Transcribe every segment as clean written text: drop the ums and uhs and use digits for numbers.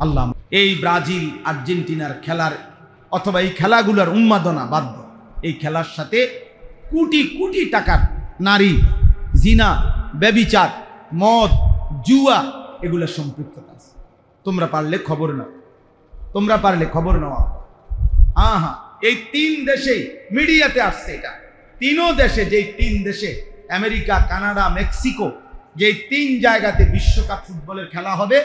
আল্লাহ এই ব্রাজিল আর্জেন্টিনার খেলার অথবা এই খেলাগুলোর উন্মাদনা বাধ্য, এই খেলার সাথে কোটি কোটি টাকার নারী, জিনা, ব্যভিচার, মদ, জুয়া এগুলো সম্পৃক্ততা আছে। তোমরা পারলে খবর নাও, তোমরা পারলে খবর নাও। আহা, এই 3 দেশে মিডিয়াতে আসছে এটা। 3 দেশে, যেই 3 দেশে আমেরিকা, কানাডা, মেক্সিকো, যেই 3 জায়গাতে বিশ্বকাপ ফুটবলের খেলা হবে,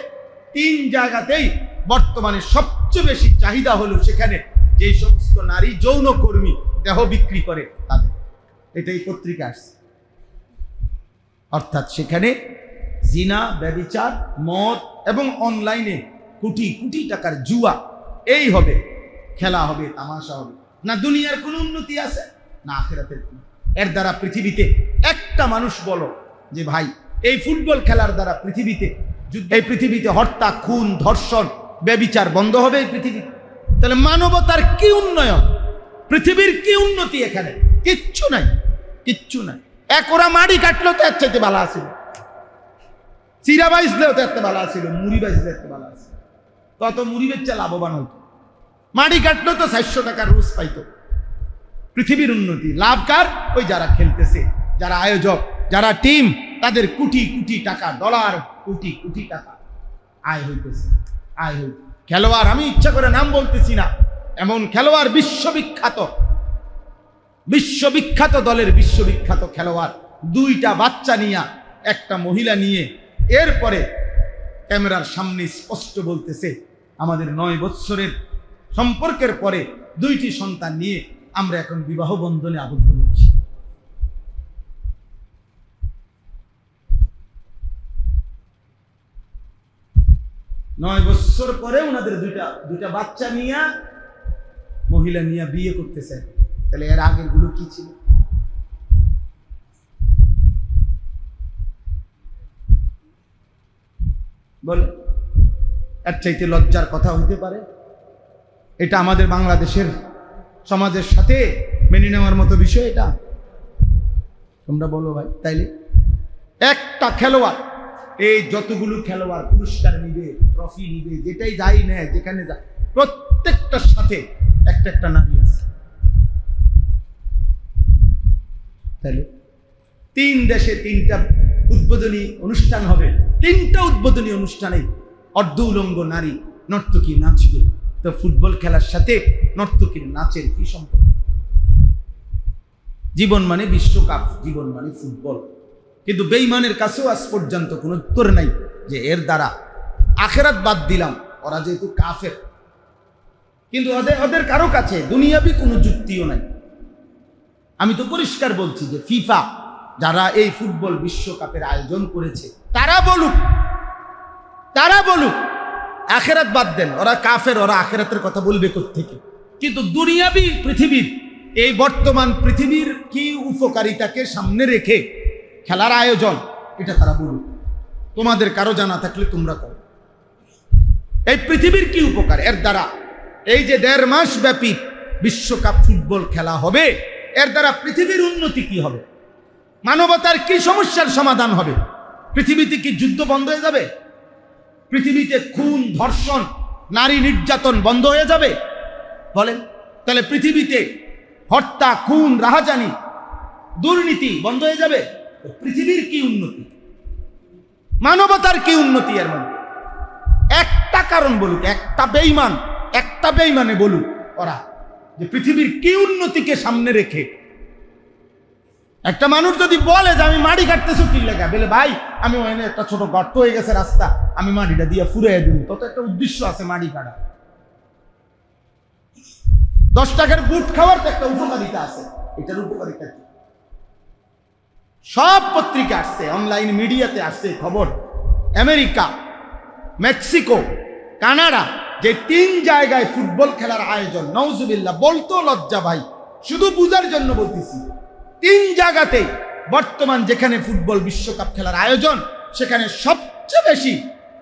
3 জায়গাতেই বর্তমানে সবচেয়ে বেশি চাহিদা হলো সেখানে যেই সমস্ত নারী যৌনকর্মী দেহ বিক্রি করে তাদের। এটাই পত্রিকা আসছে। অর্থাৎ সেখানে জিনা, ব্যভিচার, মদ এবং অনলাইনে কোটি কোটি টাকার জুয়া, এই হবে, খেলা হবে, তামাশা হবে। না দুনিয়ার কোনো উন্নতি আছে, না আখিরাতের। এর দ্বারা পৃথিবীতে একটা মানুষ বলো যে ভাই এই ফুটবল খেলার দ্বারা পৃথিবীতে, এই পৃথিবীতে হত্যা, খুন, ধর্ষণ, ব্যভিচার বন্ধ হবে এই পৃথিবীতে? তাহলে মানবতার কি উন্নয়ন, পৃথিবীর কি উন্নতি? এখানে কিচ্ছু নাই, কিচ্ছু নাই। ওরা মাড়ি কাটলেও তো এর চাইতে ভালো আছিল, চিরা বাইজলেও তো এত ভালো আছিল, মুড়ি বাইজলে এত ভালো আছে। তত মুড়ি বেচা লাভবান হইতো, মাড়ি কাটলেও তো 400 টাকার রোজ পাইতো। পৃথিবীর উন্নতি লাভ কার? ওই যারা খেলতেছে, যারা আয়োজক, যারা টিম, তাদের কোটি কোটি টাকা, ডলার, কোটি কোটি টাকা আয় হইতেছে, আয় হইতে। খেলোয়াড়, আমি ইচ্ছা করে নাম বলতেছি না, এমন খেলোয়াড় বিশ্ববিখ্যাত দলের বিশ্ববিখ্যাত খেলোয়াড়, 2টা বাচ্চা নিয়ে, একটা মহিলা নিয়ে, এরপরে ক্যামেরার সামনে স্পষ্ট বলতেছে আমাদের 9 বৎসরের সম্পর্কের পরে 2টি সন্তান নিয়ে আমরা এখন বিবাহ বন্ধনে আবদ্ধ হচ্ছি। নয় বছর পরে ওনাদের দুইটা বাচ্চা নিয়ে, মহিলা নিয়ে বিয়ে করতেছে। তাহলে এর আগের গুলো কি ছিল? বলে এর চাইতে লজ্জার কথা হইতে পারে? এটা আমাদের বাংলাদেশের সমাজের সাথে মেনে নেওয়ার মতো বিষয় এটা? তোমরা বলো ভাই। তাইলে একটা খেলোয়াড়, এই যতগুলো খেলোয়াড় পুরস্কার নিবে, ট্রফি নিবে, যেটাই যাই নেয়, যেখানে যায়, প্রত্যেকটার সাথে একটা একটা নারী আছে। তাহলে 3 দেশে 3টা উদ্বোধনী অনুষ্ঠান হবে, 3টা উদ্বোধনী অনুষ্ঠানে অর্ধ উলঙ্গ নারী নর্তকী নাচবে। তো ফুটবল খেলার সাথে নর্তকীর নাচের কি সম্পর্ক? জীবন মানে বিশ্বকাপ, জীবন মানে ফুটবল। কিন্তু বেঈমানের কাছেও আজ পর্যন্ত কোনো উত্তর নাই যে এর দ্বারা আখিরাত বাদ দিলাম, ওরা যেহেতু কাফের। কিন্তু ওদের কারো কাছে দুনিয়াবি কোনো যুক্তিও নাই। আমি তো পরিষ্কার বলছি যে ফিফা, যারা এই ফুটবল বিশ্বকাপের আয়োজন করেছে, তারা বলুক আখিরাত বাদ দেন, ওরা কাফের, ওরা আখিরাতের কথা বলবে কোত্থেকে? কিন্তু দুনিয়াবি পৃথিবীর, এই বর্তমান পৃথিবীর কি উপকারিতাকে সামনে রেখে খেলার আয়োজন, এটা তারা বলুক। তোমাদের কারো জানা থাকলে তোমরা করো। এই পৃথিবীর কি উপকার এর দ্বারা? এই যে 1.5 মাস ব্যাপী বিশ্বকাপ ফুটবল খেলা হবে, এর দ্বারা পৃথিবীর উন্নতি কি হবে? মানবতার কি সমস্যার সমাধান হবে? পৃথিবীতে কি যুদ্ধ বন্ধ হয়ে যাবে? পৃথিবীতে খুন, ধর্ষণ, নারী নির্যাতন বন্ধ হয়ে যাবে? বলেন। তাহলে পৃথিবীতে হত্যা, খুন, রাহাজানি, দুর্নীতি বন্ধ হয়ে যাবে? পৃথিবীর কি উন্নতি, মানবতার কি উন্নতি? এর মধ্যে একটা কারণ বলুক, একটা বেঈমানে বলুক ওরা যে পৃথিবীর কি উন্নতিকে সামনে রেখে। একটা মানুষ যদি বলে যে আমি মাটি কাটতেছি কি লেখা, বলে ভাই আমি ওখানে একটা ছোট গর্ত হয়ে গেছে রাস্তা, আমি মাটিটা দিয়ে ফুরাইয়া দিব, তত একটা উদ্দেশ্য আছে মাটি কাটা। 10 টাকার বুট খাওয়ার তো একটা উপকারিতা আছে, এটার উপকারিতা কি? সব পত্রিকা আসছে, অনলাইন মিডিয়াতে আসছে খবর। আমেরিকা, মেক্সিকো, কানাডা, যে 3 জায়গায় ফুটবল খেলার আয়োজন, নাউজুবিল্লাহ, বলতো লজ্জা ভাই, শুধু বুঝার জন্য বলতেছি। 3 জায়গাতে বর্তমান যেখানে ফুটবল বিশ্বকাপ খেলার আয়োজন, সেখানে সবচেয়ে বেশি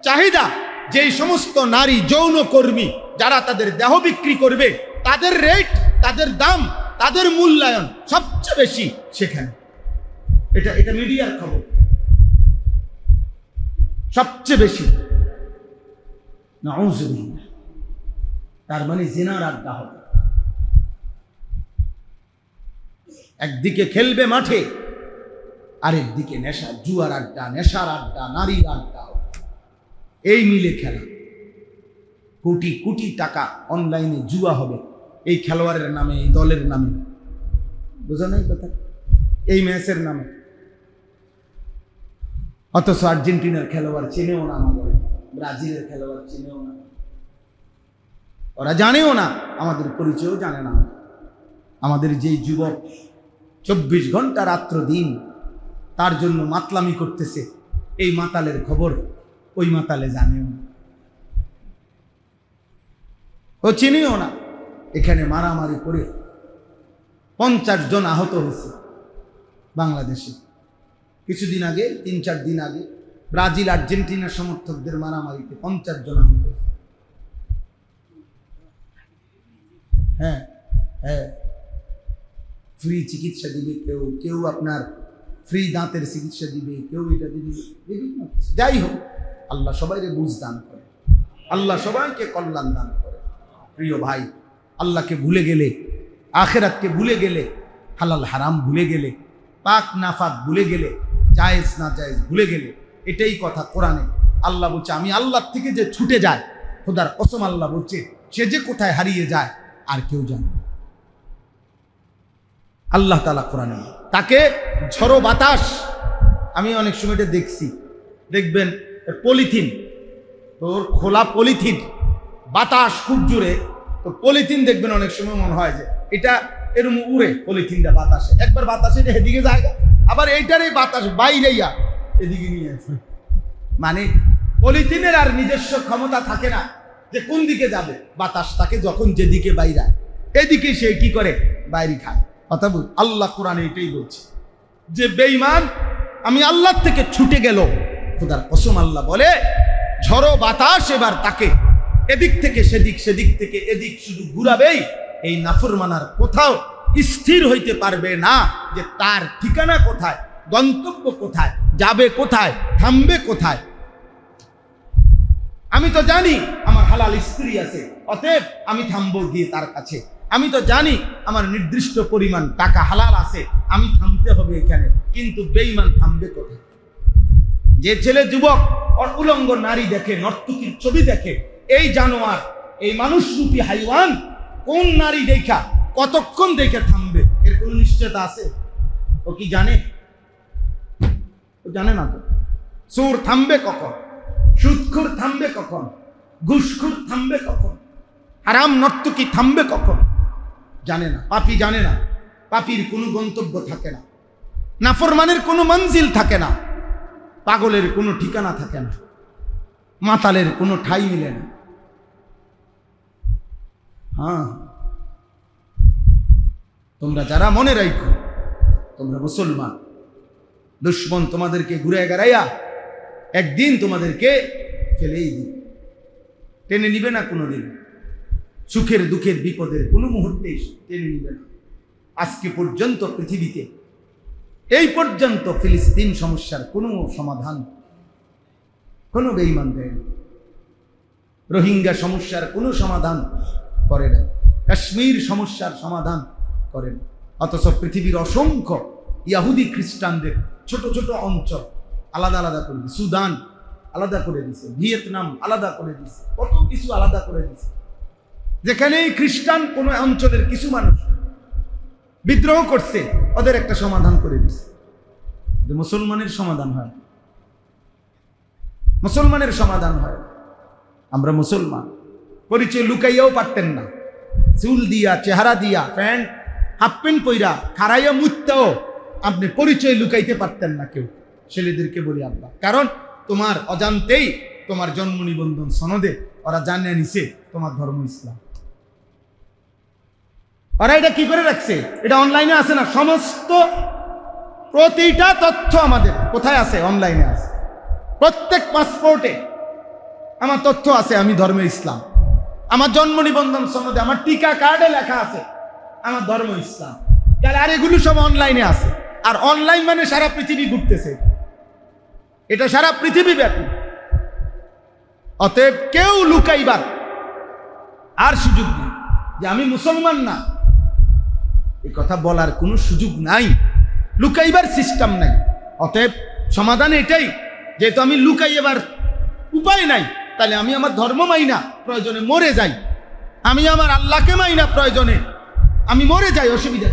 চাহিদা যেই সমস্ত নারী যৌনকর্মী, যারা তাদের দেহ বিক্রি করবে, তাদের রেট, তাদের দাম, তাদের মূল্যায়ন সবচেয়ে বেশি সেখানে। এটা মিডিয়ার খবর, সবচেয়ে বেশি। নাউযুবিল্লাহ। তার মানে জিনার আড্ডা হবে। একদিকে খেলবে মাঠে, আরেকদিকে নেশা, জুয়ার আড্ডা, নেশার আড্ডা, নারীর আড্ডা, এই মিলে খেলা। কোটি কোটি টাকা অনলাইনে জুয়া হবে এই খেলোয়াড়ের নামে, এই দলের নামে। বোঝা নাই কথা? এই ম্যাচের নামে। অথচ আর্জেন্টিনার খেলোয়াড় চেনেও না আমাদের, ব্রাজিলের খেলোয়াড় চেনেও না, ওরা জানেও না, আমাদের পরিচয়ও জানে না। আমাদের যেই যুবক 24 ঘন্টা রাত্র দিন তার জন্য মাতলামি করতেছে, এই মাতালের খবর ওই মাতালে জানেও না, ও চিনিও না। এখানে মারামারি করে 50 জন আহত হয়েছে বাংলাদেশে। কিছুদিন আগে, 3-4 দিন আগে ব্রাজিল আর্জেন্টিনা সমর্থকদের মারামারিতে 50 জন আহত হয়েছে। হ্যাঁ হ্যাঁ, ফ্রি চিকিৎসা দিবে কেউ, কেউ আপনার ফ্রি দাঁতের চিকিৎসা দিবে, কেউ এটা দিবে, বিভিন্ন। যাই হোক, আল্লাহ সবাইকে বুঝ দান করে, আল্লাহ সবাইকে কল্যাণ দান করে। প্রিয় ভাই, আল্লাহকে ভুলে গেলে, আখিরাতকে ভুলে গেলে, হালাল হারাম ভুলে গেলে, পাক নাফাক ভুলে গেলে, জায়েজ না জায়েজ ভুলে গেলে, এটাই কথা কোরআনে আল্লাহ বলছে, আমি আল্লাহর থেকে যে ছুটে যায়, খোদার কসম আল্লাহ বলছে, সে যে কোথায় হারিয়ে যায় আর কেউ জানে না। আল্লাহ তাআলা কোরআনে তাকে ঝড়ো বাতাস, আমি অনেক সময় এটা দেখছি, দেখবেন পলিথিন, তোর খোলা পলিথিন, বাতাস খুব জোরে, তো পলিথিন দেখবেন অনেক সময় মনে হয় যে এটা এরম উড়ে, পলিথিনটা বাতাসে, একবার বাতাসে এদিকে যায়, আবার এইটারই বাতাস বাইরেইয়া এদিকে নিয়ে আসে। মানে পলিথিনের আর নিজস্ব ক্ষমতা থাকে না যে কোন দিকে যাবে, বাতাস তাকে যখন যেদিকে বাইরায় এদিকে সে কি করে, বাইরে খায়। কথা বল, আল্লাহ কোরআনে এটাই বলছে যে বেঈমান আমি আল্লাহ থেকে ছুটে গেল, খোদার কসম আল্লাহ বলে ঝড়ো বাতাস এবার তাকে এদিক থেকে সেদিক, সেদিক থেকে এদিক শুধু ঘুরাবেই। এই নাফরমানার কোথাও স্থির হইতে পারবে না যে তার ঠিকানা কোথায়, গন্তব্য কোথায়, যাবে কোথায়, থামবে কোথায়। আমি তো জানি আমার হালাল স্ত্রী আছে, অতএব আমি থামবো গিয়ে তার কাছে। আমি তো জানি আমার নির্দিষ্ট পরিমাণ টাকা হালাল আছে, আমি থামতে হবে এখানে। কিন্তু বেঈমান থামবে কোথায়? যে ছেলে যুবক আর উলঙ্গ নারী দেখে, নর্তকীর ছবি দেখে, এই জানোয়ার, এই মানুষরূপী হাইওয়ান কোন নারী দেখা কতক্ষণ দেখে থামবে, এর কোন নিশ্চয়তা আছে? ও কি জানে? ও জানে না তো। সুর থামবে কখন? সুদখোর থামবে কখন? ঘুষখোর থামবে কখন? হারাম নর্তকী থামবে কখন? জানে না। পাপী জানে না। পাপীর কোনো গন্তব্য থাকে না, নাফরমানের কোনো মঞ্জিল থাকে না, পাগলের কোনো ঠিকানা থাকে না, মাতালের কোনো ঠাঁই মিলে না। হ্যাঁ, তোমরা যারা মনে রাখো তোমরা মুসলমান, দুশ্মন তোমাদেরকে ঘুরে গেড়াইয়া একদিন তোমাদেরকে ফেলেই দিবে, টেনে নিবে না কোনোদিন। সুখের দুঃখের বিপদের কোনো মুহূর্তে টেনে নিবে না। আজকে পর্যন্ত পৃথিবীতে এই পর্যন্ত ফিলিস্তিন সমস্যার কোনো সমাধান কোনো বেঈমান দেয় না। রোহিঙ্গা সমস্যার কোনো সমাধান করে না, কাশ্মীর সমস্যার সমাধান করে না। অথচ পৃথিবীর অসংখ্য ইহুদি খ্রিস্টানদের ছোট ছোট অঞ্চল আলাদা আলাদা করে দিছে, সুদান আলাদা করে দিছে, ভিয়েতনাম আলাদা করে দিছে, কত কিছু আলাদা করে দিছে। যেখানে খ্রিস্টান কোন অঞ্চলের কিছু মানুষ বিদ্রোহ করছে, ওদের একটা সমাধান করে দিছে। মুসলমানের সমাধান হয়, মুসলমানের সমাধান হয়। আমরা মুসলমান, পরিচয় লুকাইয়াও পারতেন না, চুল দিয়া, চেহারা দিয়া, প্যান্ট হাফ প্যান্ট পইরা খারাইয়া মুততেও আপনি পরিচয় লুকাইতে পারতেন না কেউ। ছেলেদেরকে বলি আব্বা, কারণ তোমার অজান্তেই তোমার জন্ম নিবন্ধন সনদে ওরা জানিয়ে নিছে তোমার ধর্ম ইসলাম। ওরা এটা কি করে রাখছে? এটা অনলাইনে আছে না, সমস্ত প্রতিটা তথ্য আমাদের কোথায় আছে? অনলাইনে আছে। প্রত্যেক পাসপোর্টে আমার তথ্য আছে, আমি ধর্মে ইসলাম। আমার জন্ম নিবন্ধন সনদে, আমার টিকা কার্ডে লেখা আছে আমার ধর্ম ইসলাম। তাহলে আর এগুলো সব অনলাইনে আছে। আর অনলাইন মানে সারা পৃথিবী ঘুরতেছে, এটা সারা পৃথিবী ব্যাপী। অতএব কেউ লুকাইবার আর সুযোগ নেই যে আমি মুসলমান না, এই কথা বলার কোনো সুযোগ নাই, লুকাইবার সিস্টেম নাই। অতএব সমাধান এটাই, যেহেতু আমি লুকাইবার উপায় নাই, তাহলে আমি আমার ধর্ম মাই না, প্রয়োজনে মরে যাই। আমি আমার আল্লাহকে মাই না, প্রয়োজনে আমি মরে যাই, অসুবিধা।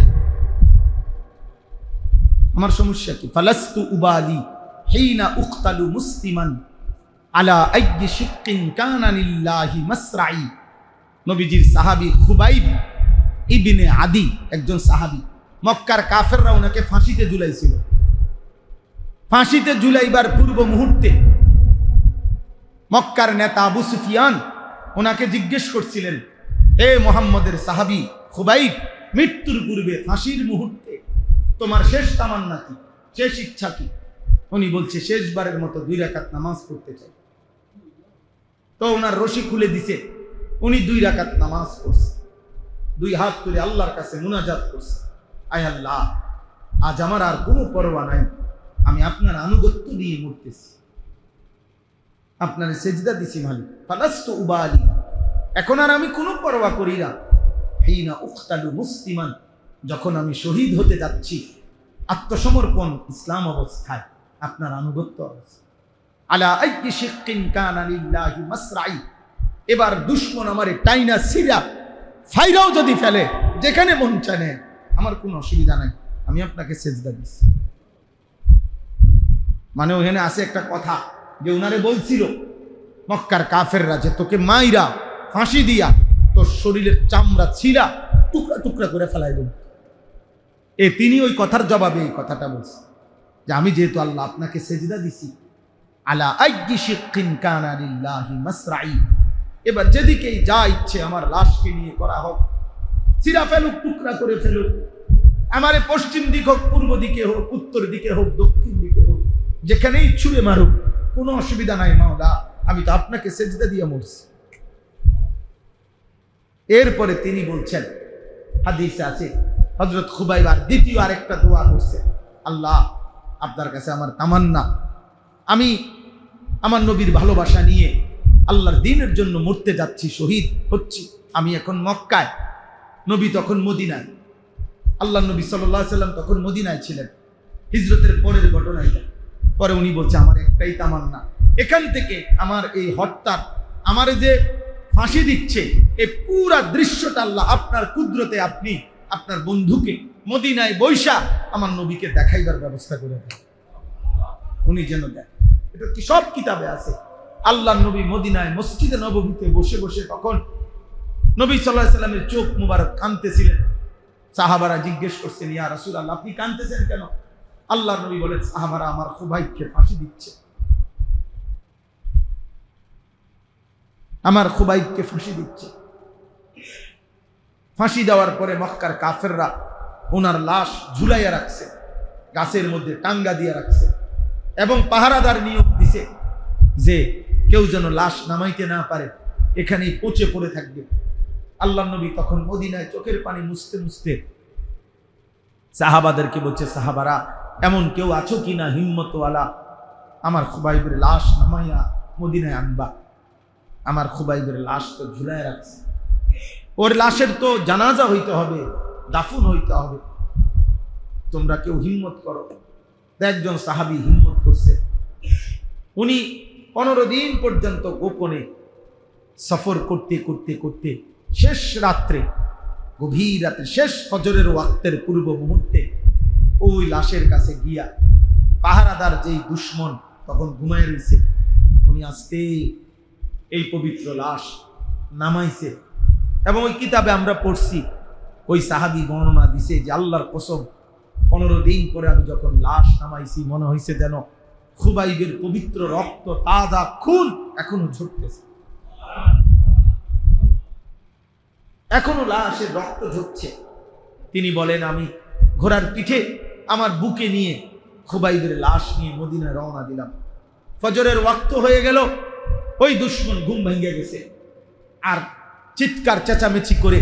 আমার সমস্যা কি? ফালাস্তু উবালি হিনা উকতালু মুসলিমান আলা আইয়ি শিক্কিন কানা লিল্লাহি মাসরাই। নবীজির সাহাবী খুবাইব ইবনে আদি একজন সাহাবী, মক্কার কাফেররা ওনাকে ফাঁসিতে ঝুলাইছিল। ফাঁসিতে ঝুলাইবার পূর্ব মুহূর্তে মক্কার নেতা আবু সুফিয়ান ওনাকে জিজ্ঞেস করছিলেন, হে মুহাম্মদের সাহাবী খুবাইব, মৃত্যুর পূর্বে ফাঁসির মুহূর্তে তোমার শেষ তামান্না কি, শেষ ইচ্ছা কি? উনি বলছে, শেষবারের মতো 2 রাকাত নামাজ পড়তে চাই। তো ওনার রশি খুলে দিছে, উনি 2 রাকাত নামাজ পড়ছে, 2 হাত তুলে আল্লাহর কাছে মুনাজাত করছে, আয় আল্লাহ, আজ আমার আর কোনো পরোয়া নাই, আমি আপনার আনুগত্য নিয়ে মরতেছি, আপনার সেজদা দিছি মালিক। ফালাস্তু উবালি, এখন আর আমি কোনো পরোয়া করি না। হিনা উকতালু মুসলিমান, যখন আমি শহীদ হতে যাচ্ছি, আত্মসমর্পণ ইসলাম অবস্থায়, আপনার আনুগত্য অবস্থা। আলা আইয়ি শিক্কিন কানা লিল্লাহি মাসরাই, এবার দুশমন আমারে টাইনা সিরা ফাইরাও যদি ফেলে, যেখানে মন চায়, আমার কোনো অসুবিধা নাই, আমি আপনাকে সেজদা দিচ্ছি। মানে ওখানে আছে একটা কথা যে ওনারে বলছিল মক্কার কাফেররা যে তোকে মাইরা ফাঁসি দিয়া তোর শরীরের চামড়া ছিঁড়া টুকরা টুকরা করে ফেলাই দেব। তিনি ওই কথার জবাবে এই কথাটা বলছে যে আমি যেহেতু আল্লাহ আপনাকে সেজদা দিছি, আলা আইয়ি শিক্কিন কানা লিল্লাহি মাসরাই, এবার যেদিকেই যা ইচ্ছে আমার লাশকে নিয়ে করা হোক, ছিঁড়া ফেলুক, টুকরা করে ফেলুক, আমারে পশ্চিম দিক হোক, পূর্ব দিকে হোক, উত্তর দিকে হোক, দক্ষিণ দিকে হোক, যেখানেই ছুঁড়ে মারুক, কোনো অসুবিধা নাই মাওলা, আমি তো আপনাকে সেজদা দিয়ে মরছি। এরপরে তিনি বলছেন, হাদিসে আছে, হযরত খুবাইব আর দ্বিতীয় আরেকটা দোয়া করছে, আল্লাহ আপনার কাছে আমার তামান্না, আমি আমার নবীর ভালোবাসা নিয়ে আল্লাহর দ্বীনের জন্য মরতে যাচ্ছি, শহীদ হচ্ছি। আমি এখন মক্কায়, নবী তখন মদিনায়, আল্লাহ নবী সাল্লাল্লাহু আলাইহি সাল্লাম তখন মদিনায় ছিলেন। হিজরতের পরের ঘটনা এটা। পরে উনি বলছে, আমার একটাই তামান্না, এখান থেকে আমার এই হত্যার, আমার যে ফাঁসি দিচ্ছে, এই পুরা দৃশ্যটা আল্লাহ আপনার কুদরতে আপনি আপনার বন্ধুকে মদিনায় বৈশা আমার নবীকে দেখাইবার ব্যবস্থা করে দেন, উনি যেন দেন। এটা কি সব কিতাবে আছে। আল্লাহ নবী মদিনায় মসজিদে নববীতে বসে বসে তখন নবী সাল্লাল্লাহু আলাইহি সাল্লামের চোখ মুবারক কাঁদতেছিলেন। সাহাবারা জিজ্ঞেস করছেন, ইয়া রাসূলুল্লাহ, আপনি কাঁদতেছেন কেন? আল্লাহর নবী বলেন, সাহাবারা আমার খুবাইবকে ফাঁসি দিচ্ছে, আমার খুবাইবকে ফাঁসি দিচ্ছে। ফাঁসি দেওয়ার পরে মক্কার কাফেররা ওনার লাশ ঝুলাইয়া রাখছে, গাছের মধ্যে টাঙ্গা দিয়ে রাখছে, এবং পাহারাদার নিয়োগ দিছে যে কেউ যেন লাশ নামাইতে না পারে, এখানেই পচে পড়ে থাকবে। আল্লাহ নবী তখন মদিনায় চোখের পানি মুছতে মুছতে সাহাবাদেরকে বলছে, সাহাবারা এমন কেউ আছো কিনা হিম্মতওয়ালা, আমার খুবাইবের লাশ নামাইয়া মদিনায় আনবা। আমার খুবাইবের লাশ তো ঝুলায় রাখছে, ওর লাশের তো জানাজা হইতে হবে, দাফন হইতে হবে, তোমরা কেউ হিম্মত করো। একজন সাহাবী হিম্মত করছে, উনি 15 দিন পর্যন্ত গোপনে সফর করতে করতে করতে শেষ রাত্রে, গভীর রাতে, শেষ ফজরের ওয়াক্তের পূর্ব মুহূর্তে ওই লাশের কাছে গিয়া, পাহারাদার যেই দুশমন তখন ঘুমায় রয়েছে, উনি আস্তে এই পবিত্র লাশ নামাইছে। এবং ওই কিতাবে আমরা পড়ছি, ওই সাহাবী বর্ণনা দিছে যে আল্লাহর কসম, 15 দিন পরে আমি যখন লাশ নামাইছি, মনে হয়েছে যেন খুবাইবের পবিত্র রক্ত, তাজা খুন এখনো ঝরতেছে, এখনো লাশের রক্ত ঝরছে। তিনি বলেন, আমি ঘোড়ার পিঠে আমার বুকে নিয়ে খুবাইবের লাশ নিয়ে মদিনায় রওনা দিলাম। ফজরের ওয়াক্ত হয়ে গেল, ওই দুশমন ঘুম ভেঙে গেছে, আর চিৎকার চেঁচামেচি করে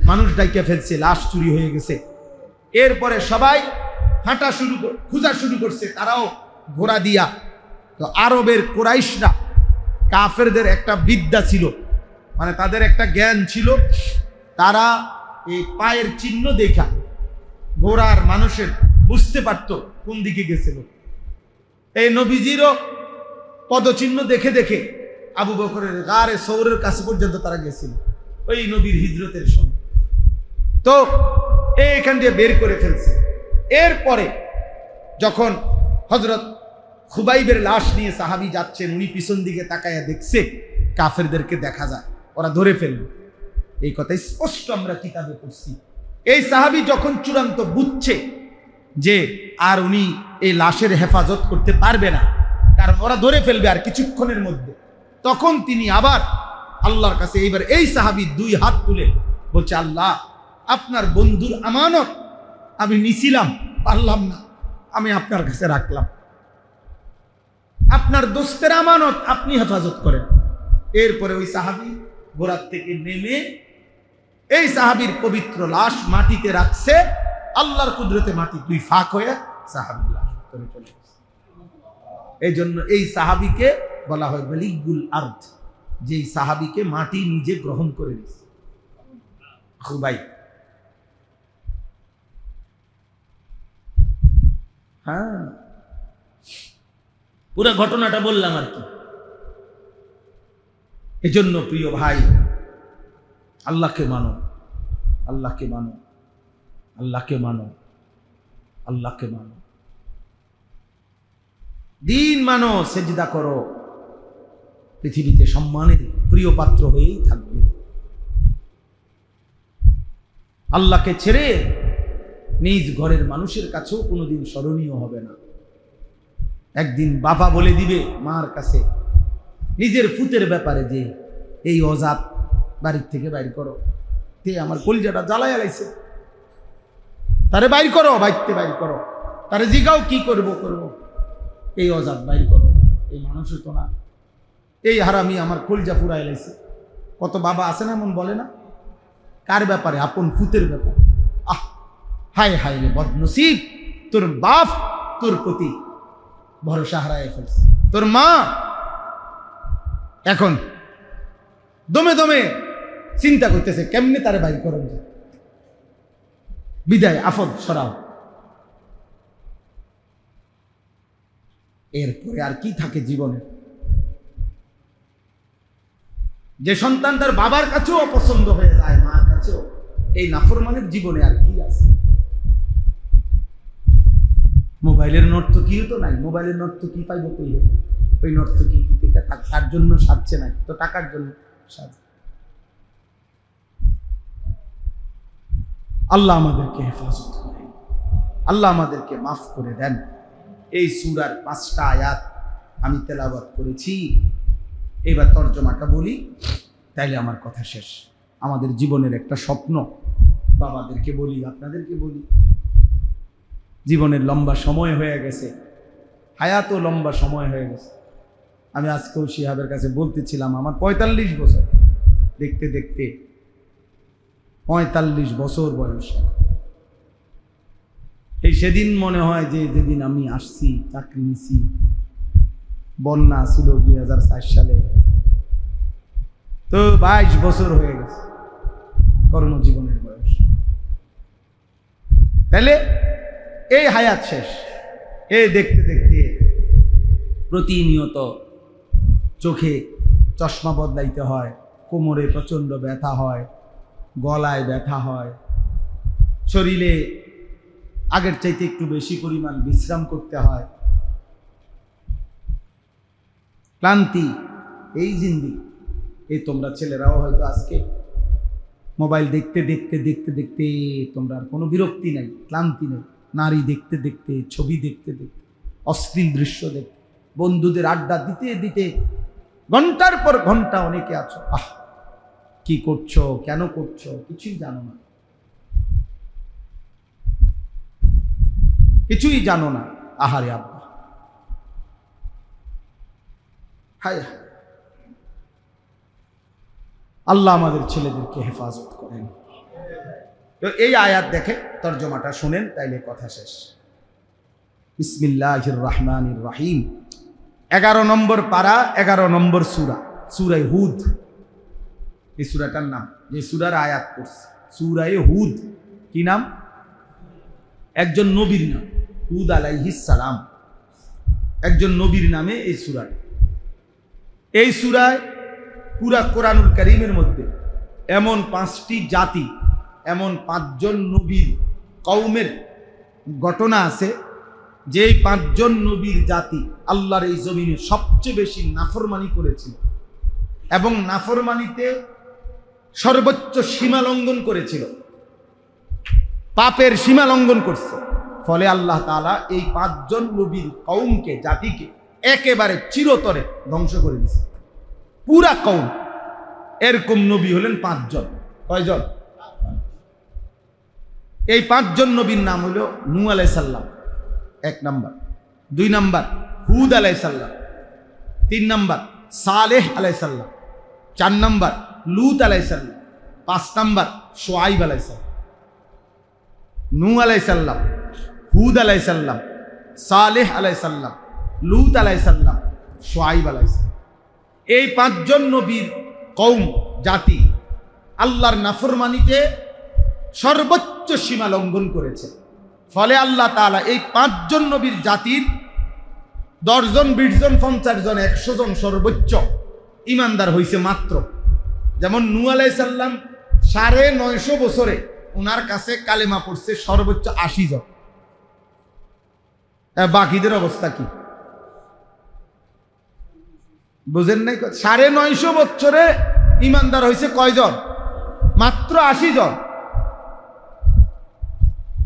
মানুষ ডাইকে ফেলছে, লাশ চুরি হয়ে গেছে। এরপরে সবাই হাঁটা খোঁজা শুরু করছে, তারাও ঘোড়া দিয়া। তো আরবের কুরাইশরা কাফেরদের একটা বিদ্যা ছিল, মানে তাদের একটা জ্ঞান ছিল। তারা এই পায়ের চিহ্ন দেখা ঘোড়ার মানুষের বুঝতে পারত কোন দিকে গেছিল। এই নবীজিরও পদচিহ্ন দেখে দেখে আবু বকরের গারে সৌরের কাছে পর্যন্ত তারা গেছিল ওই নবীর হিজরতের সময়। তো এখান দিয়ে বের করে ফেলছে। এরপরে যখন হযরত খুবাইবের লাশ নিয়ে সাহাবী যাচ্ছেন, উনি পিছন দিকে তাকায়া দেখছে কাফেরদেরকে দেখা যায়, ওরা ধরে ফেলবে। এই কথা স্পষ্ট আমরা কিতাবে পড়ছি। এই সাহাবী যখন চূড়ান্ত বুঝছে যে আর উনি এই লাশের হেফাজত করতে পারবে না, কারণ ওরা ধরে ফেলবে আর কিছুক্ষণের মধ্যে, তখন তিনি আবার আল্লাহর কাছে এইবার এই সাহাবী দুই হাত তুলে বলছে, আল্লাহ, আপনার বন্ধুর আমানত আমি নিছিলাম, পারলাম না, আমি আপনার কাছে রাখলাম। আপনার দোস্তের আমানত আপনি হেফাজত করেন। এরপরে ওই সাহাবী ঘোড়ার থেকে নেমে এই সাহাবীর পবিত্র লাশ মাটিতে রাখছে। আল্লাহর কুদরতে মাটি দুই ফাঁক হয়ে সাহাবীর লাশ চলে গেছে। এই জন্য এই সাহাবীকে বলা হয় বালিগুল আরদ, যেই সাহাবীকে মাটি নিজে গ্রহণ করে নিয়েছে। খুবাই, হ্যাঁ, পুরো ঘটনাটা বললাম আর কি। এজন্য প্রিয় ভাই, আল্লাহকে মানো, আল্লাহকে মানো, আল্লাহকে মানো, আল্লাহকে মানো, দিন মানো, সেজদা করো, পৃথিবীতে সম্মানের প্রিয় পাত্র হয়েই থাকবে। আল্লাহকে ছেড়ে নিজ ঘরের মানুষের কাছেও কোনোদিন স্মরণীয় হবে না। একদিন বাবা বলে দিবে মার কাছে নিজের ফুতের ব্যাপারে যে এই অজাত বাড়ির থেকে বাইর করো, তে আমার কলিজাটা জ্বালায় আলাইছে, তারে বাইর করো, বাইরতে বাইর করো, তারে জিগাও কি করব করব, এই অজাত বাইর করো। এই মানুষের তো না, এই হারামি আমার কলিজা পুরা এলাইছে। কত বাবা আছে না এমন বলে না, কার ব্যাপারে? আপন ফুতের ব্যাপারে। আহ, হায় হায় রে বদনসিব, তোর বাপ তোর প্রতি ভরসা হারায় ফেলছে। তোর মা এখন দমে দমে চিন্তা করতেছে কেমনে তারে বাইর করেন যায়, বিদায় আফদ সরাও। এরপরে আর কি থাকে জীবনে? যে সন্তান তার বাবার কাছেও অপছন্দ হয়ে যায়, মার কাছেও, এই নাফরমানের জীবনে আর কি আছে? মোবাইলের নর্তকীও তো নাই, মোবাইলের নর্তকী পাইব কই? ওই নর্তকী তার জন্য সাজছে না, তো টাকার জন্য সাজছে। আল্লাহ আমাদেরকে হেফাজত করেন, আল্লাহ আমাদেরকে মাফ করে দেন। এই সূরার 5টা আয়াত আমি তেলাওয়াত করেছি, এবার তর্জমাটা বলি, তাইলে আমার কথা শেষ। আমাদের জীবনের একটা স্বপ্ন, বাবাদেরকে বলি, আপনাদেরকে বলি, জীবনের লম্বা সময় হয়ে গেছে, হায়াতও লম্বা সময় হয়ে গেছে। আমি আজকেও শিহাবের কাছে বলতেছিলাম, আমার 45 বছর, দেখতে দেখতে 45 বছর বয়স। এই সেদিন মনে হয় যে যেদিন আমি আসছি, চাকরি নিছি, বন্যা ছিল 2004 সালে, তো 22 বছর হয়ে গেছে কর্মজীবনের বয়স। তাহলে এই হায়াত শেষ। এই দেখতে দেখতে প্রতিনিয়ত চোখে চশমা বদলাইতে হয়, কোমরে প্রচণ্ড ব্যথা হয়, গলায় ব্যথা হয়, শরীরে আগের চাইতে একটু বেশি পরিমাণ বিশ্রাম করতে হয়, ক্লান্তি, এই জিন্দেগি। এই তোমরা ছেলেরাও হয়তো আজকে মোবাইল দেখতে দেখতে দেখতে দেখতে তোমরা আর কোনো বিরক্তি নাই, ক্লান্তি নেই। নারী দেখতে দেখতে, ছবি দেখতে দেখতে, অশ্লীল দৃশ্য দেখতে, বন্ধুদের আড্ডা দিতে দিতে ঘন্টার পর ঘন্টা অনেকে আছো, আহ কি করছো, কেন করছো, কিছুই জানো না, কিছুই জানো না। আহারে আব্বা, হায় হায়, আল্লাহ আমাদের ছেলেদেরকে হেফাজত করেন। তো এই আয়াত দেখে তর্জমাটা শুনেন, তাইলে কথা শেষ। বিসমিল্লাহির রহমানির রহিম। 11 নম্বর পারা, 11 নম্বর সূরা, সূরা হুদ। এই সূরাটার নাম, যে সূরার আয়াত করছে, সূরা হুদ। কি নাম? একজন নবীর নাম, হুদ আলাইহিস সালাম, একজন নবীর নামে এই সূরাটা। এই সূরায় পুরা কোরআনুল কারীমের মধ্যে এমন 5টি জাতি, এমন 5 জন নবীর কওমের ঘটনা আছে, যেই 5 জন নবীর জাতি আল্লাহর এই জমিনে সবচেয়ে বেশি নাফরমানি করেছিল এবং নাফরমানিতে সর্বোচ্চ সীমা লঙ্ঘন করেছিল, পাপের সীমা লঙ্ঘন করছে। ফলে আল্লাহ তাআলা এই 5 জন নবীর কওমকে, জাতিকে একেবারে চিরতরে ধ্বংস করে দিয়েছে, পুরা কওম। এরকম নবী হলেন 5 জন। কয়জন? এই 5 জন নবীর নাম হলো নূহ আলাইহিস সালাম 1 নাম্বার, 2 নাম্বার হুদ আলাইহিস সালাম, 3 নাম্বার সালেহ আলাইহিস সালাম, 4 নাম্বার লূত আলাইহিস সালাম, 5 নাম্বার শুআয়ব আলাইহিস সালাম। নূহ আলাইহিস সালাম, হুদ আলাইহিস সালাম, সালেহ আলাইহিস সালাম, লূত আলাইহিস সালাম, শুআয়ব আলাইহিস সালাম। এই 5 জন নবীর কওম, জাতি আল্লাহর নাফরমানিতে সর্বোচ্চ সীমা লঙ্ঘন করেছে। ফলে আল্লাহ তাআলা এই 5 জন নবীর জাতির 10 জন, 20 জন, 50 জন, 100 জন সর্বোচ্চ ইমানদার হয়েছে মাত্র। যেমন নূহ আলাইহিস সালাম 950 বছরে ওনার কাছে কালেমা পড়ছে সর্বোচ্চ 80 জন। বাকিদের অবস্থা কি বুঝেন নাই? 950 বছরে ইমানদার হয়েছে কয়জন? মাত্র 80 জন।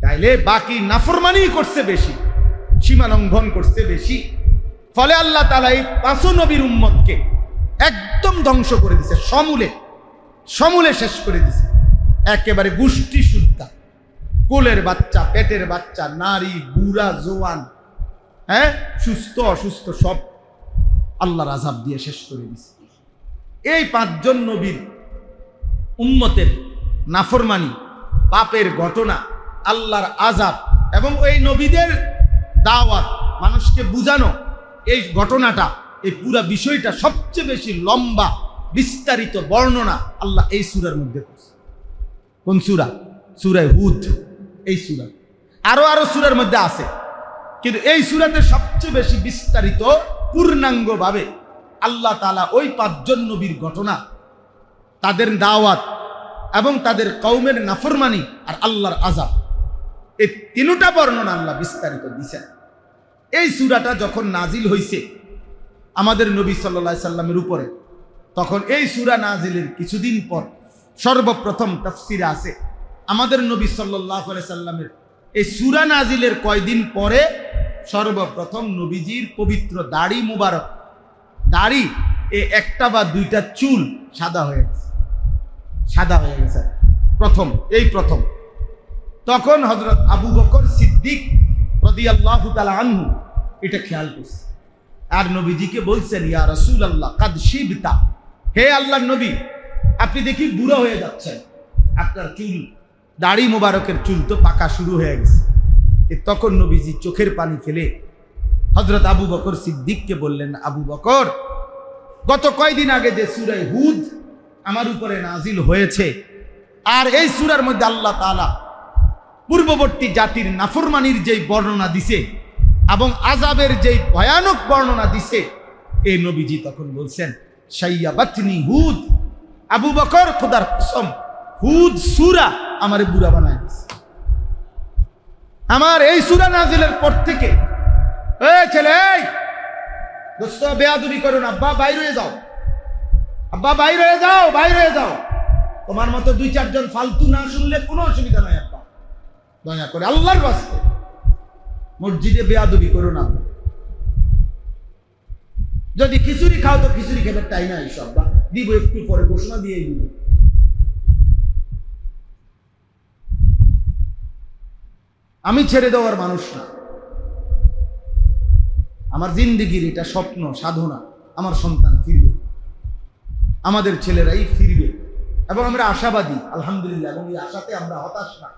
তাইলে বাকি নাফরমানি করছে বেশি, সীমা লঙ্ঘন করছে বেশি। ফলে আল্লাহ তাআলা এই 5 নবীর উম্মতকে একদম ধ্বংস করে দিছে, সমূলে শেষ করে দিছে। একেবারে গোষ্ঠী শুদ্ধা, কোলের বাচ্চা, পেটের বাচ্চা, নারী, বুড়া, জওয়ান, সুস্থ অসুস্থ সব আল্লাহর আযাব দিয়ে শেষ করে দিছে। এই 5 জন নবীর উম্মতের নাফরমানি, পাপের ঘটনা, আল্লাহর আযাব এবং এই নবীদের দাওয়াত, মানুষকে বুঝানো, এই ঘটনাটা, এই পুরা বিষয়টা সবচেয়ে বেশি লম্বা বিস্তারিত বর্ণনা আল্লাহ এই সূরার মধ্যে করছে। কোন সূরা? সূরা হুদ। এই সূরা আরো সূরার মধ্যে আছে, কিন্তু এই সূরাতে সবচেয়ে বেশি বিস্তারিত পূর্ণাঙ্গভাবে আল্লাহ তাআলা ওই 5 জন নবীর ঘটনা, তাদের দাওয়াত এবং তাদের কওমের নাফরমানি আর আল্লাহর আযাব, এই তিনটা বর্ণনা আল্লাহ বিস্তারিত দিয়েছেন। এই সূরাটা যখন নাজিল হয়েছে আমাদের নবী সাল্লাল্লাহু আলাইহি সাল্লামের উপরে, তখন এই সূরা নাজিলের কিছুদিন পর সর্বপ্রথম তাফসিরে আছে আমাদের নবী সাল্লাল্লাহু আলাইহি সাল্লামের এই সূরা নাজিলের কয়দিন পরে সর্বপ্রথম নবীজির পবিত্র দাড়ি মুবারক, দাড়ি এই একটা বা দুইটা চুল সাদা হয়ে গেছে প্রথম। তখন হযরত আবু বকর সিদ্দিক রাদিয়াল্লাহু তাআলা আনহু এটা খেয়াল করছে, আর নবীজিকে বলছেন, ইয়া রাসূলুল্লাহ কাদ শিবতা, হে আল্লাহর নবী আপনি দেখি বুড়া হয়ে যাচ্ছেন, আপনার চুল, দাড়ি মুবারকের চুল তো পাকা শুরু হয়ে গেছে। তখন নবীজি চোখের পানি ফেলে হযরত আবু বকর সিদ্দিককে বললেন, আবু বকর, গত কয়দিন আগে যে সূরা হুদ আমার উপরে নাজিল হয়েছে, আর এই সূরার মধ্যে আল্লাহ তাআলা পূর্ববর্তী জাতির নাফরমানির যেই বর্ণনা দিছে এবং আযাবের যেই ভয়ানক বর্ণনা দিছে, এই নবীজি তখন বলছেন, শাইয়াবাতনি হুদ, আবু বকর খোদার কসম, হুদ সূরা আমারে বুড়া বানায় দিছে। আমার এই সূরা নাজিলের পর থেকে, এই ছেলে, এই দোস্ত বেয়াদবি করো না, আব্বা বাইরে হয়ে যাও, আব্বা বাইরে হয়ে যাও, তোমার মতো 2-4 জন ফালতু না শুনলে কোনো অসুবিধা নাই আব্বা, দয়া করে আল্লাহর রাস্তে মসজিদে বেয়াদবি করো না। যদি খিচুড়ি খাও তো খিচুড়ি খেতে টাইমে আইসো, আব্বা দিব একটু পরে, ঘোষণা দিয়ে দিব। আমি ছেড়ে দেওয়ার মানুষ না, আমার জিন্দেগির এটা স্বপ্ন, সাধনা, আমার সন্তান ফিরবে, আমাদের ছেলেরাই ফিরবে, এবং আমরা আশাবাদী আলহামদুলিল্লাহ, এবং এই আশাতে আমরা হতাশ না।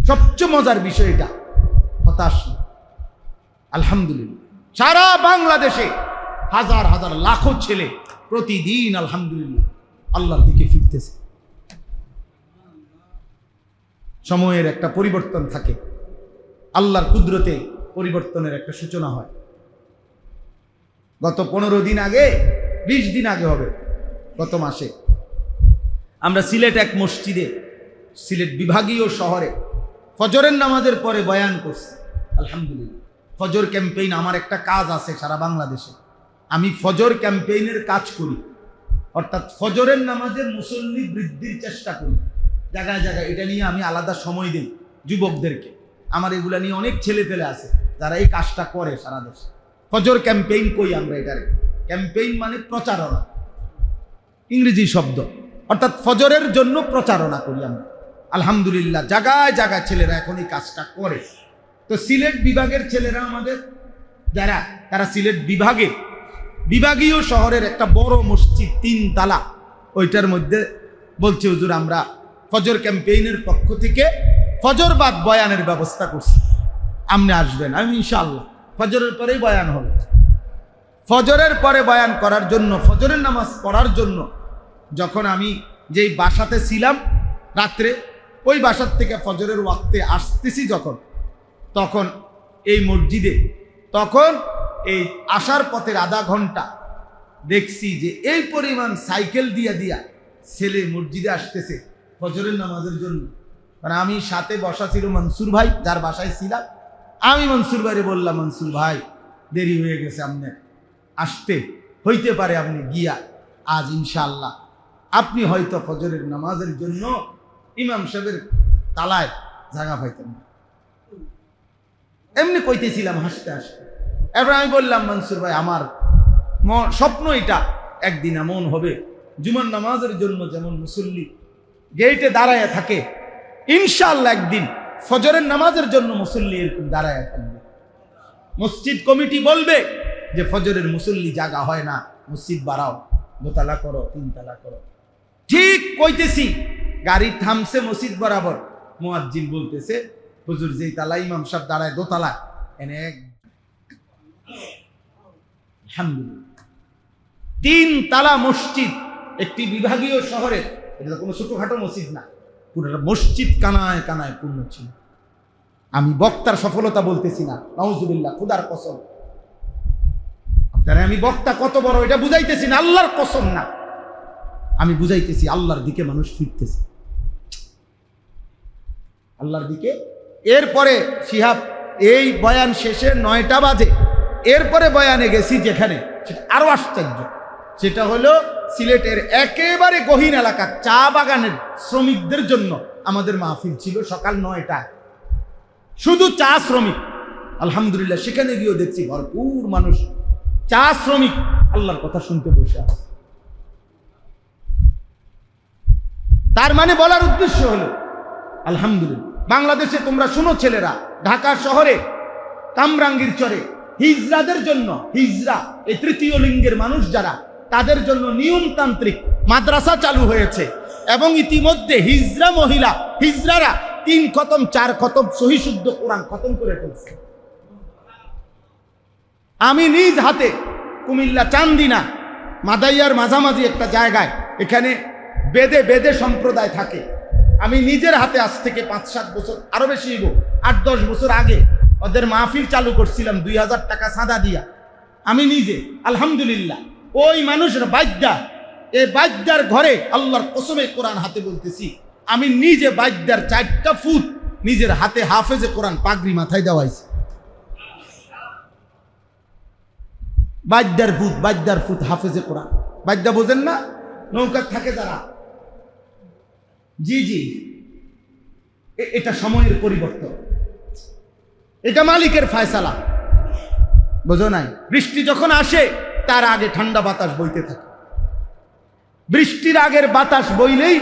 সবচেয়ে মজার বিষয় এটা, হতাশ না, আলহামদুলিল্লাহ। সারা বাংলাদেশে হাজার হাজার লাখো ছেলে প্রতিদিন আলহামদুলিল্লাহ আল্লাহর দিকে ফিরতেছে। সময়ের একটা পরিবর্তন থাকে, আল্লাহর কুদরতে পরিবর্তনের একটা সূচনা হয়। গত 15 দিন আগে, 20 দিন আগে হবে, গত মাসে আমরা সিলেট এক মসজিদে, সিলেট বিভাগীয় শহরে ফজরের নামাজের পরে বয়ান করছি। আলহামদুলিল্লাহ, ফজর ক্যাম্পেইন আমার একটা কাজ আছে সারা বাংলাদেশে। আমি ফজর ক্যাম্পেইনের কাজ করি, অর্থাৎ ফজরের নামাজের মুসল্লি বৃদ্ধির চেষ্টা করি জায়গায় জায়গায়। এটা নিয়ে আমি আলাদা সময় দিই যুবকদেরকে। আমার এগুলা নিয়ে অনেক ছেলে পেলে আছে যারা এই কাজটা করে সারা দেশে। ফজর ক্যাম্পেইন কই আমরা এটারে। ক্যাম্পেইন মানে প্রচারণা, ইংরেজি শব্দ, অর্থাৎ ফজরের জন্য প্রচারণা করি আমরা। আলহামদুলিল্লাহ জায়গায় জায়গায় ছেলেরা এখন এই কাজটা করে। তো সিলেট বিভাগের ছেলেরা আমাদের যারা, তারা সিলেট বিভাগীয় শহরের একটা বড় মসজিদ 3 তালা, ওইটার মধ্যে বলছে হুজুর আমরা ফজর ক্যাম্পেইনের পক্ষ থেকে ফজর বাদ বয়ানের ব্যবস্থা করছি, আপনি আসবেন। আমি ইনশাআল্লাহ ফজরের পরেই বয়ান হবে। ফজরের পরে বয়ান করার জন্য, ফজরের নামাজ পড়ার জন্য যখন আমি যেই বাসাতে ছিলাম রাত্রে, ওই বাসার থেকে ফজরের ওয়াক্তে আসতেছি তখন এই মসজিদে, তখন এই আসার পথের আধা ঘন্টা দেখছি যে এই পরিমাণ সাইকেল দিয়া ছেলে মসজিদে আসতেছে ফজরের নামাজের জন্য। মানে আমি সাথে বসা ছিল মনসুর ভাই, যার বাসায় ছিলাম। আমি মনসুর ভাইরে বললাম, মনসুর ভাই দেরি হয়ে গেছে, আপনার আসতে হইতে পারে, আপনি গিয়া আজ ইনশাআল্লাহ আপনি হয়তো ফজরের নামাজের জন্য ইমাম সাহেবের তালায় জায়গা পাইতেন না। এমনি কইতেছিলাম হাসতে হাসতে। এরপর আমি বললাম, মনসুর ভাই আমার স্বপ্ন এটা একদিন এমন হবে, জুমার নামাজের জন্য যেমন মুসল্লি গেটে দাঁড়ায় থাকে, ইনশাআল্লাহ একদিন ফজরের নামাজের জন্য মুসল্লি এরকম দাঁড়ায় থাকবে। মসজিদ কমিটি বলবে যে ফজরের মুসল্লি জায়গা হয় না, মসজিদ বাড়াও, 2 তালা করো, 3 তালা করো। ঠিক কইতেছি, গাড়ি থামছে মসজিদ বরাবর, মুয়াজ্জিন বলতেছে, হুজুর যেই তালা ইমাম সাহেব দাঁড়ায় 2 তালা, এনে আলহামদুলিল্লাহ 3 তালা মসজিদ একটি বিভাগীয় শহরে। এটা কোনো ছোটখাটো মসজিদ না, পুরো মসজিদ কানায় কানায় পূর্ণ ছিল। আমি বক্তার সফলতা বলতেছি না, নাউজুবিল্লাহ, খুদার কসম। আপনারা আমি বক্তা কত বড় এটা বুঝাইতেছি না, আল্লাহর কসম না, আমি বুঝাইতেছি আল্লাহর দিকে মানুষ ফিরতেছে, আল্লাহর দিকে। এরপরে শিহাব এই বয়ান শেষে 9টা বাজে, এরপরে বয়ানে গেছি যেখানে, সেটা আরো আশ্চর্য। সেটা হলো সিলেটের একেবারে গহীন এলাকা চা বাগানের শ্রমিকদের জন্য আমাদের মাহফিল ছিল সকাল 9টায়, শুধু চা শ্রমিক। আলহামদুলিল্লাহ সেখানে গিয়েও দেখছি ভরপুর মানুষ চা শ্রমিক আল্লাহর কথা শুনতে বসে আছে। তার মানে বলার উদ্দেশ্য হলো আলহামদুলিল্লাহ বাংলাদেশে তোমরা শুনো ছেলেরা, ঢাকা শহরে কামরাঙ্গীর চরে হিজড়াদের জন্য, হিজড়া এই 3য় লিঙ্গের মানুষ যারা, তাদের জন্য নিয়মতান্ত্রিক মাদ্রাসা চালু হয়েছে। এবং ইতিমধ্যে হিজড়া মহিলা, হিজড়ারা 3 খতম 4 খতম সহি শুদ্ধ কোরআন খতম করে ফেলছে। আমি নিজ হাতে কুমিল্লা চান্দিনা মাদাইয়ার মাঝামাঝি একটা জায়গায়, এখানে বেদে সম্প্রদায় থাকে, আমি নিজের হাতে আজ থেকে 5-7 বছর, আরো বেশি 8-10 বছর আগে ওদের মাহফিল চালু করছিলাম 2000 টাকা চাঁদা দিয়া। আমি নিজে আলহামদুলিল্লাহ ওই মানুষের বাদ্যা, এই বাদ্যার ঘরে আল্লাহর কসমে কোরআন হাতে বলতেছি, আমি নিজে বাদ্যার 4টা ফুট নিজের হাতে হাফেজে কোরআন পাগড়ি মাথায় দেওয়াইছি। বাদ্যার ফুট হাফেজে কোরআন। বাদ্যা বোঝেন না, নৌকা থাকে যারা, জি এটা সময়ের পরিবর্তন, এটা মালিকের ফয়সালা, বোঝো নাই? বৃষ্টি যখন আসে তার আগে ঠান্ডা বাতাস বইতে থাকে। বৃষ্টির আগের বাতাস বইলেই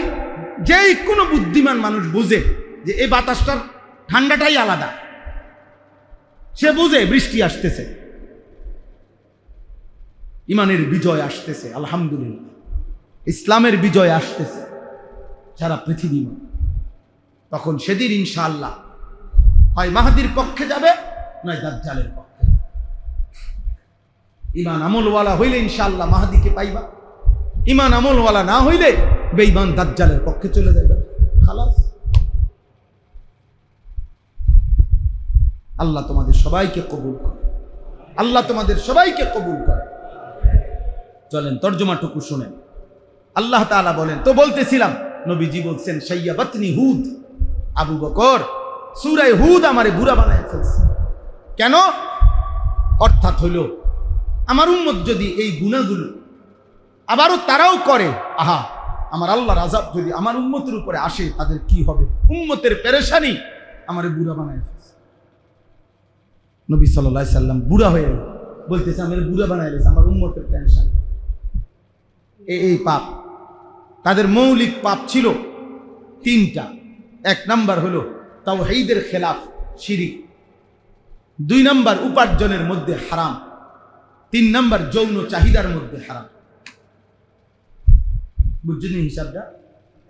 যেই কোনো বুদ্ধিমান মানুষ বুঝে যে এই বাতাসটার ঠান্ডাটাই আলাদা, সে বুঝে বৃষ্টি আসতেছে, ইমানের বিজয় আসতেছে, আলহামদুলিল্লাহ ইসলামের বিজয় আসতেছে সারা পৃথিবী। তখন সেদিন ইনশাআল্লাহ হয় মাহদির পক্ষে যাবে, নয় দাজ্জালের পক্ষে। ইমান আমলওয়ালা হইলে ইনশাআল্লাহ মাহদিকে পাইবা, ইমান আমলওয়ালা না হইলে বেঈমান দাজ্জালের পক্ষে চলে যাবে। খালাস। আল্লাহ তোমাদের সবাইকে কবুল করে, আল্লাহ তোমাদের সবাইকে কবুল করে। চলেন তর্জমাটুকু শুনেন। আল্লাহ তাআলা বলেন, তো বলতেছিলাম নবীজি বলছেন শাইয়াবাতনি হুদ, আবু বকর সূরা হুদ আমারে বুড়া বানায় ফেলছে। কেন? অর্থাৎ হইল আমার উম্মত যদি এই গুনাহগুলো আবারও তারাও করে, আহা আমার আল্লাহর আযাব যদি আমার উম্মতের উপরে আসে তাদের কি হবে? উম্মতের পেরেশানি আমারে বুড়া বানায় ফেলছে। নবী সাল্লাল্লাহু আলাইহি সাল্লাম বুড়া হয়ে বলতেছে আমার বুড়া বানায় ফেলছে, আমার উম্মতের টেনশন। এই পাপ তাদের মৌলিক পাপ ছিল তিনটা। এক নাম্বার হলো তাওহীদের খেলাফ, শিরিক। 2 নাম্বার উপার্জনের মধ্যে হারাম। 3 নাম্বার যৌন চাহিদার মধ্যে হারাম। বুঝছেন হিসাবটা?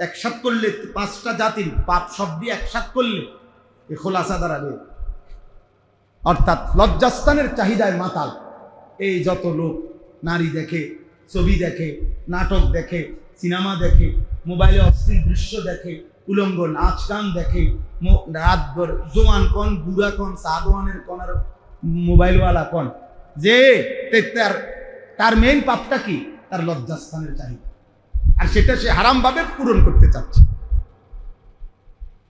একসাথ করলে 5টা জাতির পাপ শব্দ একসাথ করলে এ খোলাসা দাঁড়াবে। অর্থাৎ লজ্জাস্থানের চাহিদায় মাতাল এই যত লোক নারী দেখে, ছবি দেখে, নাটক দেখে, সিনেমা দেখে, মোবাইলে অশ্লীল দৃশ্য দেখে, উলঙ্গ নাচ গান দেখে, রাতভর জোয়ান কন, বুড়া কন, সাদওয়ানের কন আর মোবাইলওয়ালা কন, যে তার মেইন পাপটা কি? তার লজ্জাস্থানের চাহিদা, আর সেটা সে হারামভাবে পূরণ করতে চাচ্ছে।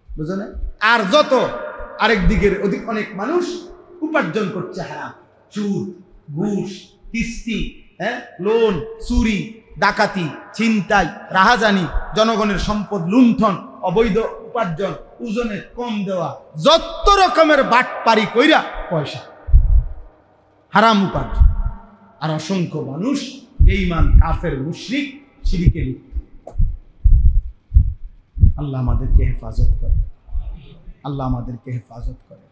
বুঝলেন? আর যত আরেক দিকের অনেক মানুষ উপার্জন করছে হারাম, সুদ, ঘুষ, কিস্তি, লোন, চুরি, ডাকাতি, ছিনতাই, রাহাজানি, জনগণের সম্পদ লুণ্ঠন, অবৈধ উপার্জন, ওজনে কম দেওয়া, যত রকমের বাটপারি কইরা পয়সা, হারাম উপার্জন। আর অসংখ্য মানুষ বেঈমান, কাফের, মুশরিক, শিরকে লিপ্ত। আল্লাহ আমাদেরকে হেফাজত করে, আল্লাহ আমাদেরকে হেফাজত করে।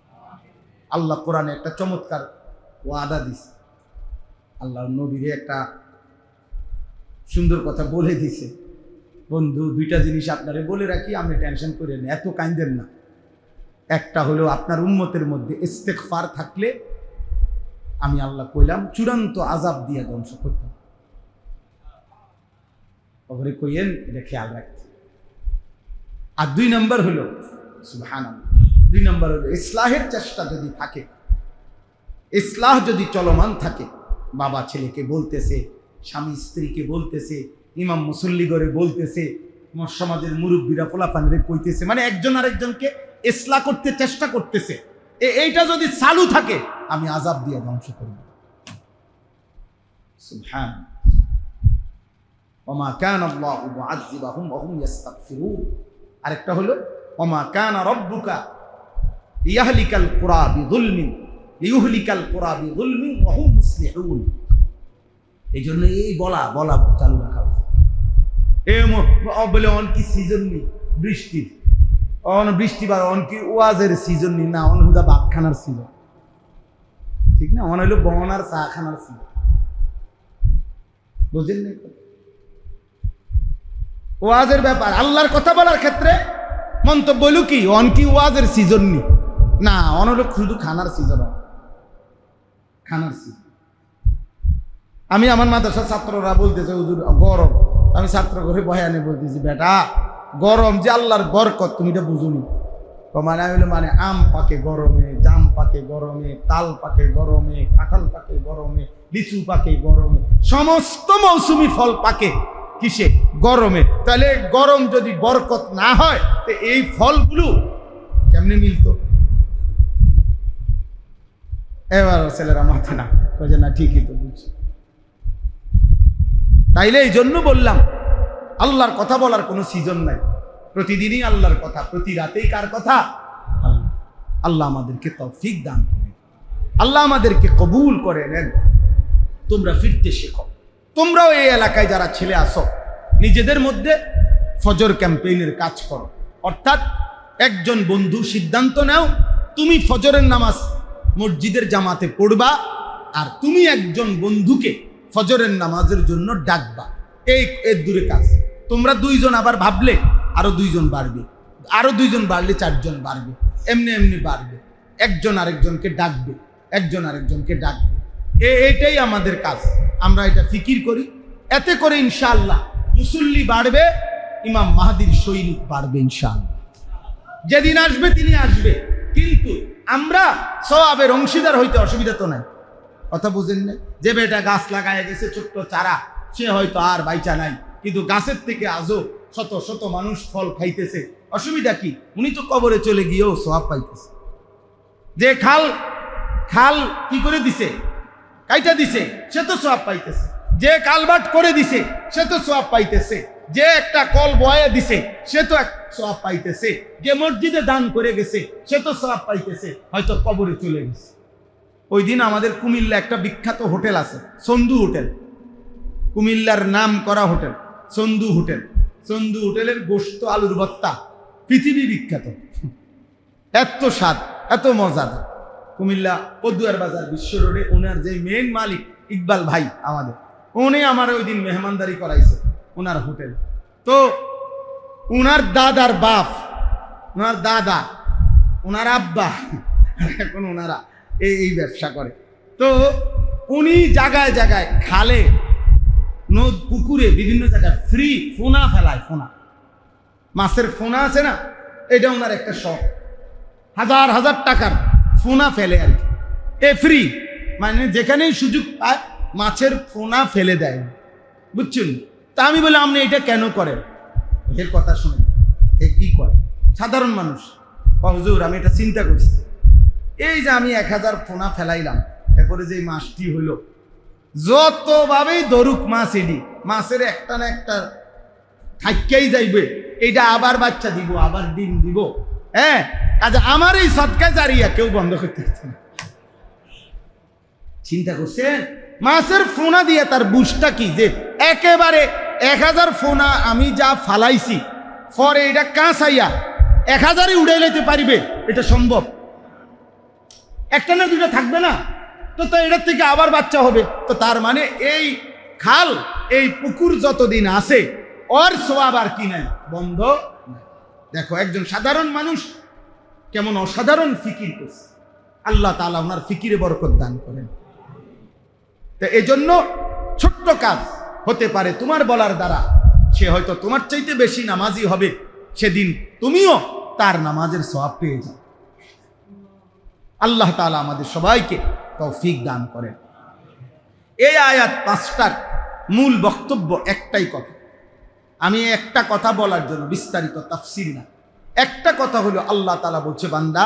আল্লাহ কোরআনে একটা চমৎকার ওয়াদা দিছে, আল্লাহ নবীরে একটা সুন্দর কথা বলে দিছে। বন্ধু, 2টা জিনিস আপনারে বলে রাখি, আপনি টেনশন করেন, এত কাঁদেন না। একটা হলো আপনার উম্মতের মধ্যে ইস্তেগফার থাকলে আমি আল্লাহ কইলাম চূড়ান্ত আযাব দিয়ে ধ্বংস করতাম। ওরে কইেন, এটা খেয়াল রাখতে। আর 2 নাম্বার হলো সুবহানাল্লাহ, 2 নাম্বার হলো ইসলাহের চেষ্টা যদি থাকে, ইসলাহ যদি চলমান থাকে, বাবা ছেলেকে বলতেছে, স্বামী স্ত্রীকে বলতেছে, ইমাম মুসল্লি করে বলতেছে, সমাজের মুরব্বীরা পোলাপানরে কইতেছে, মানে একজন আরেকজনকে ইসলাহ করতে চেষ্টা করতেছে, এইটা যদি চালু থাকে আমি আযাব দিয়ে ধ্বংস করব। সুবহানাল্লাহ। ওমা কানা আল্লাহু মুআযযিবাহুম ওয়া হুম ইস্তাগফিরুন। আরেকটা হলো ওমা কানা রাব্বুকা লিয়াহলিকাল কুরা বিযুলমিন লিইহলিকাল কুরা বিযুলমিন ওয়া হুম মুসলিহুন। এই জন্য এই বলা চালু রাখা। বলে অন কি সিজন নি বৃষ্টির, অন বৃষ্টি বার, অন কি ওয়াজের সিজন নি, না অন হুদা ভাত খানার সিজন, ঠিক না? অন হইলো বনার চা খানার সিজন। বুঝলেন না? ওয়াজের ব্যাপার, আল্লাহর কথা বলার ক্ষেত্রে মন্তব্য হইল কি অন কি ওয়াজের সিজন নি, না অন হলো শুধু খানার সিজন, খানার সিজন। আমি আমার মাদ্রাসার ছাত্ররা বলতেছে হুজুর গরম, আমি ছাত্র করে বয়ানে বলতেছি বেটা গরম যে আল্লাহর বরকত, তুমি এটা বুঝুনি। মানে হইলো মানে আম পাকে গরমে, জাম পাকে গরমে, তাল পাকে গরমে, কাঁঠাল পাকে গরমে, লিচু পাকে গরমে, সমস্ত মৌসুমি ফল পাকে কিসে? গরমে। তাহলে গরম যদি বরকত না হয় তো এই ফলগুলো কেমনে মিলতো? এবার ছেলেরা মাথা না কয়ে না, ঠিকই তো বুঝছি। তাইলে এই জন্য বললাম আল্লাহর কথা বলার কোনো সিজন নাই, প্রতিদিনই আল্লাহর কথা, প্রতি রাতেই কার কথা? আল্লাহ। আল্লাহ আমাদেরকে তৌফিক দান করেন, আল্লাহ আমাদেরকে কবুল করে নেন। তোমরা ফিরতে শেখো। তোমরাও এই এলাকায় যারা ছেলে আসো, নিজেদের মধ্যে ফজর ক্যাম্পেইনের কাজ করো। অর্থাৎ একজন বন্ধু সিদ্ধান্ত নাও তুমি ফজরের নামাজ মসজিদের জামাতে পড়বা, আর তুমি একজন বন্ধুকে ফজরের নামাজের জন্য ডাকবা। এই এর দূরে কাজ। তোমরা 2 জন আবার ভাবলে আরো 2 জন বাড়বে, আরো 2 জন বাড়লে 4 জন বাড়বে, এমনি এমনি বাড়বে। একজন আরেকজনকে ডাকবে, একজন আরেকজনকে ডাকবে। এটাই আমাদের কাজ, আমরা এটা ফিকির করি। এতে করে ইনশাআল্লাহ মুসল্লি বাড়বে, ইমাম মাহদির সৈনিক বাড়বে ইনশাআল্লাহ। যেদিন আসবে তিনি আসবে, কিন্তু আমরা সওয়াবের অংশীদার হইতে অসুবিধা তো নাই। কথা বুঝেন না? যে বেটা গাছ লাগায় গেছে ছোট্ট চারা, সে হয়তো আর বাইচা নাই, কিন্তু গাছের থেকে আজও শত শত মানুষ ফল খাইতেছে, অসুবিধা কি? উনি তো কবরে চলে গিয়েও সওয়াব পাইতেছে। যে খাল খাল কি করে দিছে, কাইটা দিছে, সে তো সওয়াব পাইতেছে। যে কালবাট করে দিছে সে তো সওয়াব পাইতেছে। যে একটা কল বয়ে দিছে সে তো সওয়াব পাইতেছে। যে মসজিদে দান করে গেছে সে তো সওয়াব পাইতেছে, হয়তো কবরে চলে গেছে। ওই দিন আমাদের কুমিল্লা একটা বিখ্যাত হোটেল আছে, সন্দু হোটেল, কুমিল্লার নাম করা হোটেল সন্দু হোটেল। সন্দু হোটেলের গোশত আলুর ভর্তা পৃথিবী বিখ্যাত, এত স্বাদ, এত মজাদার। কুমিল্লা পদুয়ার বাজার বিশ্ব রোডে ওনার যে মেন মালিক ইকবাল ভাই আমাদের, উনি আমার ওই দিন মেহমানদারি করাইছে ওনার হোটেল। তো ওনার দাদার বাপ, ওনার দাদা, ওনার আব্বা, এখন ওনারা এই ব্যবসা করে। তো উনি জায়গায় জায়গায় খালে, নদ, পুকুরে, বিভিন্ন জায়গায় ফ্রি ফোনা ফেলায়। ফোনা, মাছের ফোনা আছে না, এটা ওনার একটা শখ। হাজার হাজার টাকার ফোনা ফেলে আর কি, এ ফ্রি, মানে যেখানেই সুযোগ পায় মাছের ফোনা ফেলে দেয়, বুঝছেন? তা আমি বলি আপনি এটা কেন করেন? এর কথা শুনে এ কি করে সাধারণ মানুষ, হুজুর আমি এটা চিন্তা করছি, এই যে আমি 1000 ফোনা ফেলাইলাম, এরপরে যে মাছটি হইল, যতভাবেই ধরুক মাছ, এডি মাছের একটা না একটা থাইকাই যাইবে, এইটা আবার বাচ্চা দিব, আবার ডিম দিব। হ্যাঁ, কাজে আমার এই সদকা জারিয়া কেউ বন্ধ করতে পারছে না। চিন্তা করছেন মাছের ফোনা দিয়ে তার বুঝটা কি, যে একেবারে 1000 ফোনা আমি যা ফালাইছি, পরে এটা কাঁচাইয়া 1000ই উড়াই লাইতে পারিবে, এটা সম্ভব? একটা না দুটা থাকবে না, তো এটার থেকে আবার বাচ্চা হবে। তো তার মানে এই খাল, এই পুকুর যতদিন আছে, ওর সওয়াব আর কি নাই, বন্ধ। দেখো একজন সাধারণ মানুষ কেমন অসাধারণ ফিকির করছে, আল্লাহ তাআলা ওনার ফিকিরে বরকত দান করেন। তো এই জন্য ছোট্ট কাজ হতে পারে তোমার বলার দ্বারা, সে হয়তো তোমার চাইতে বেশি নামাজি হবে, সেদিন তুমিও তার নামাজের সওয়াব পেয়ে যাও। আল্লাহ তাআলা আমাদের সবাইকে তৌফিক দান করেন। এই আয়াত 5টার মূল বক্তব্য একটাই কথা। আমি একটা কথা বলার জন্য, বিস্তারিত তাফসীর না, একটা কথা হলো আল্লাহ তাআলা বলছে, বান্দা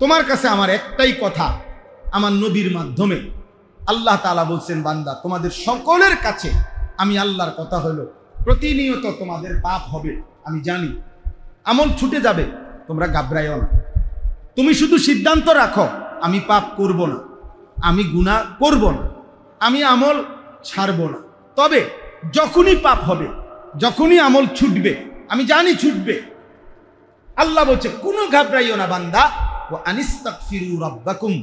তোমার কাছে আমার একটাই কথা, আমার নবীর মাধ্যমে আল্লাহ তাআলা বলছেন, বান্দা তোমাদের সকলের কাছে আমি আল্লাহর কথা হলো, প্রতিনিয়ত তোমাদের পাপ হবে, আমি জানি, আমল ছুটে যাবে, তোমরা ঘাবড়াইও না। তুমি শুধু সিদ্ধান্ত রাখো, আমি পাপ করব না, আমি গুনাহ করব না, আমি আমল ছাড়ব না। তবে যখনই পাপ হবে, যখনই আমল ছুটবে, আমি জানি ছুটবে, আল্লাহ বলছে কোনো ঘাবড়াইও না বান্দা, ও আনিস্তাগফিরু রাব্বাকুম,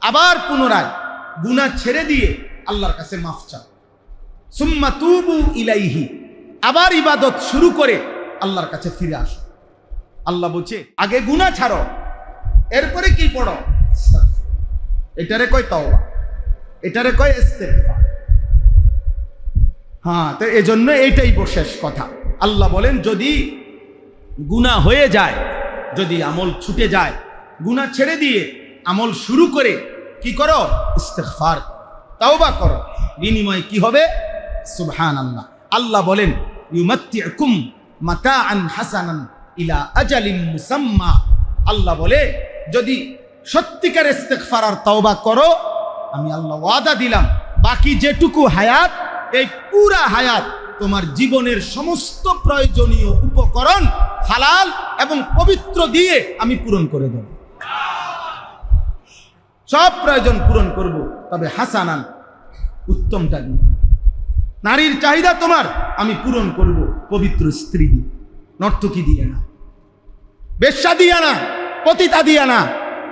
আবার পুনরায় গুনাহ ছেড়ে দিয়ে আল্লাহর কাছে মাফ চাও। সুম্মা তুবু ইলাইহি, আবার ইবাদত শুরু করে আল্লাহর কাছে ফিরে আসো। আল্লাহ বলছে আগে গুনাহ ছাড়ো, এরপরে কি পড়ো, এটারে কয় তাওবা, এটারে কয় ইস্তেগফার। হ্যাঁ, তো এজন্য এইটাই শেষ কথা। আল্লাহ বলেন যদি গুনাহ হয়ে যায়, যদি আমল ছুটে যায়, গুনাহ ছেড়ে দিয়ে আমল শুরু করে কি করো, ইস্তেগফার, তাওবা করো, বিনিময়ে কি হবে, সুবহানাল্লাহ। আল্লাহ বলেন ইউমাত্তিউকুম মাতাআন হাসানান ইলা আজালিম মুসাম্মা। আল্লাহ বলে যদি সত্যিকার ইস্তেগফার আর তাওবা করো, আমি আল্লাহ ওয়াদা দিলাম বাকি যেটুকু হায়াত, এই পুরা হায়াত তোমার জীবনের সমস্ত প্রয়োজনীয় উপকরণ হালাল এবং পবিত্র দিয়ে আমি পূরণ করে দেব। সব প্রয়োজন পূরণ করব, তবে হাসানান, উত্তমটা দিয়ে। নারীর চাহিদা তোমার আমি পূরণ করব পবিত্র স্ত্রী দিয়ে, নর্তকী দিয়ে না, বেশ্যা দিয়ে না, পতিতা দিয়ে না,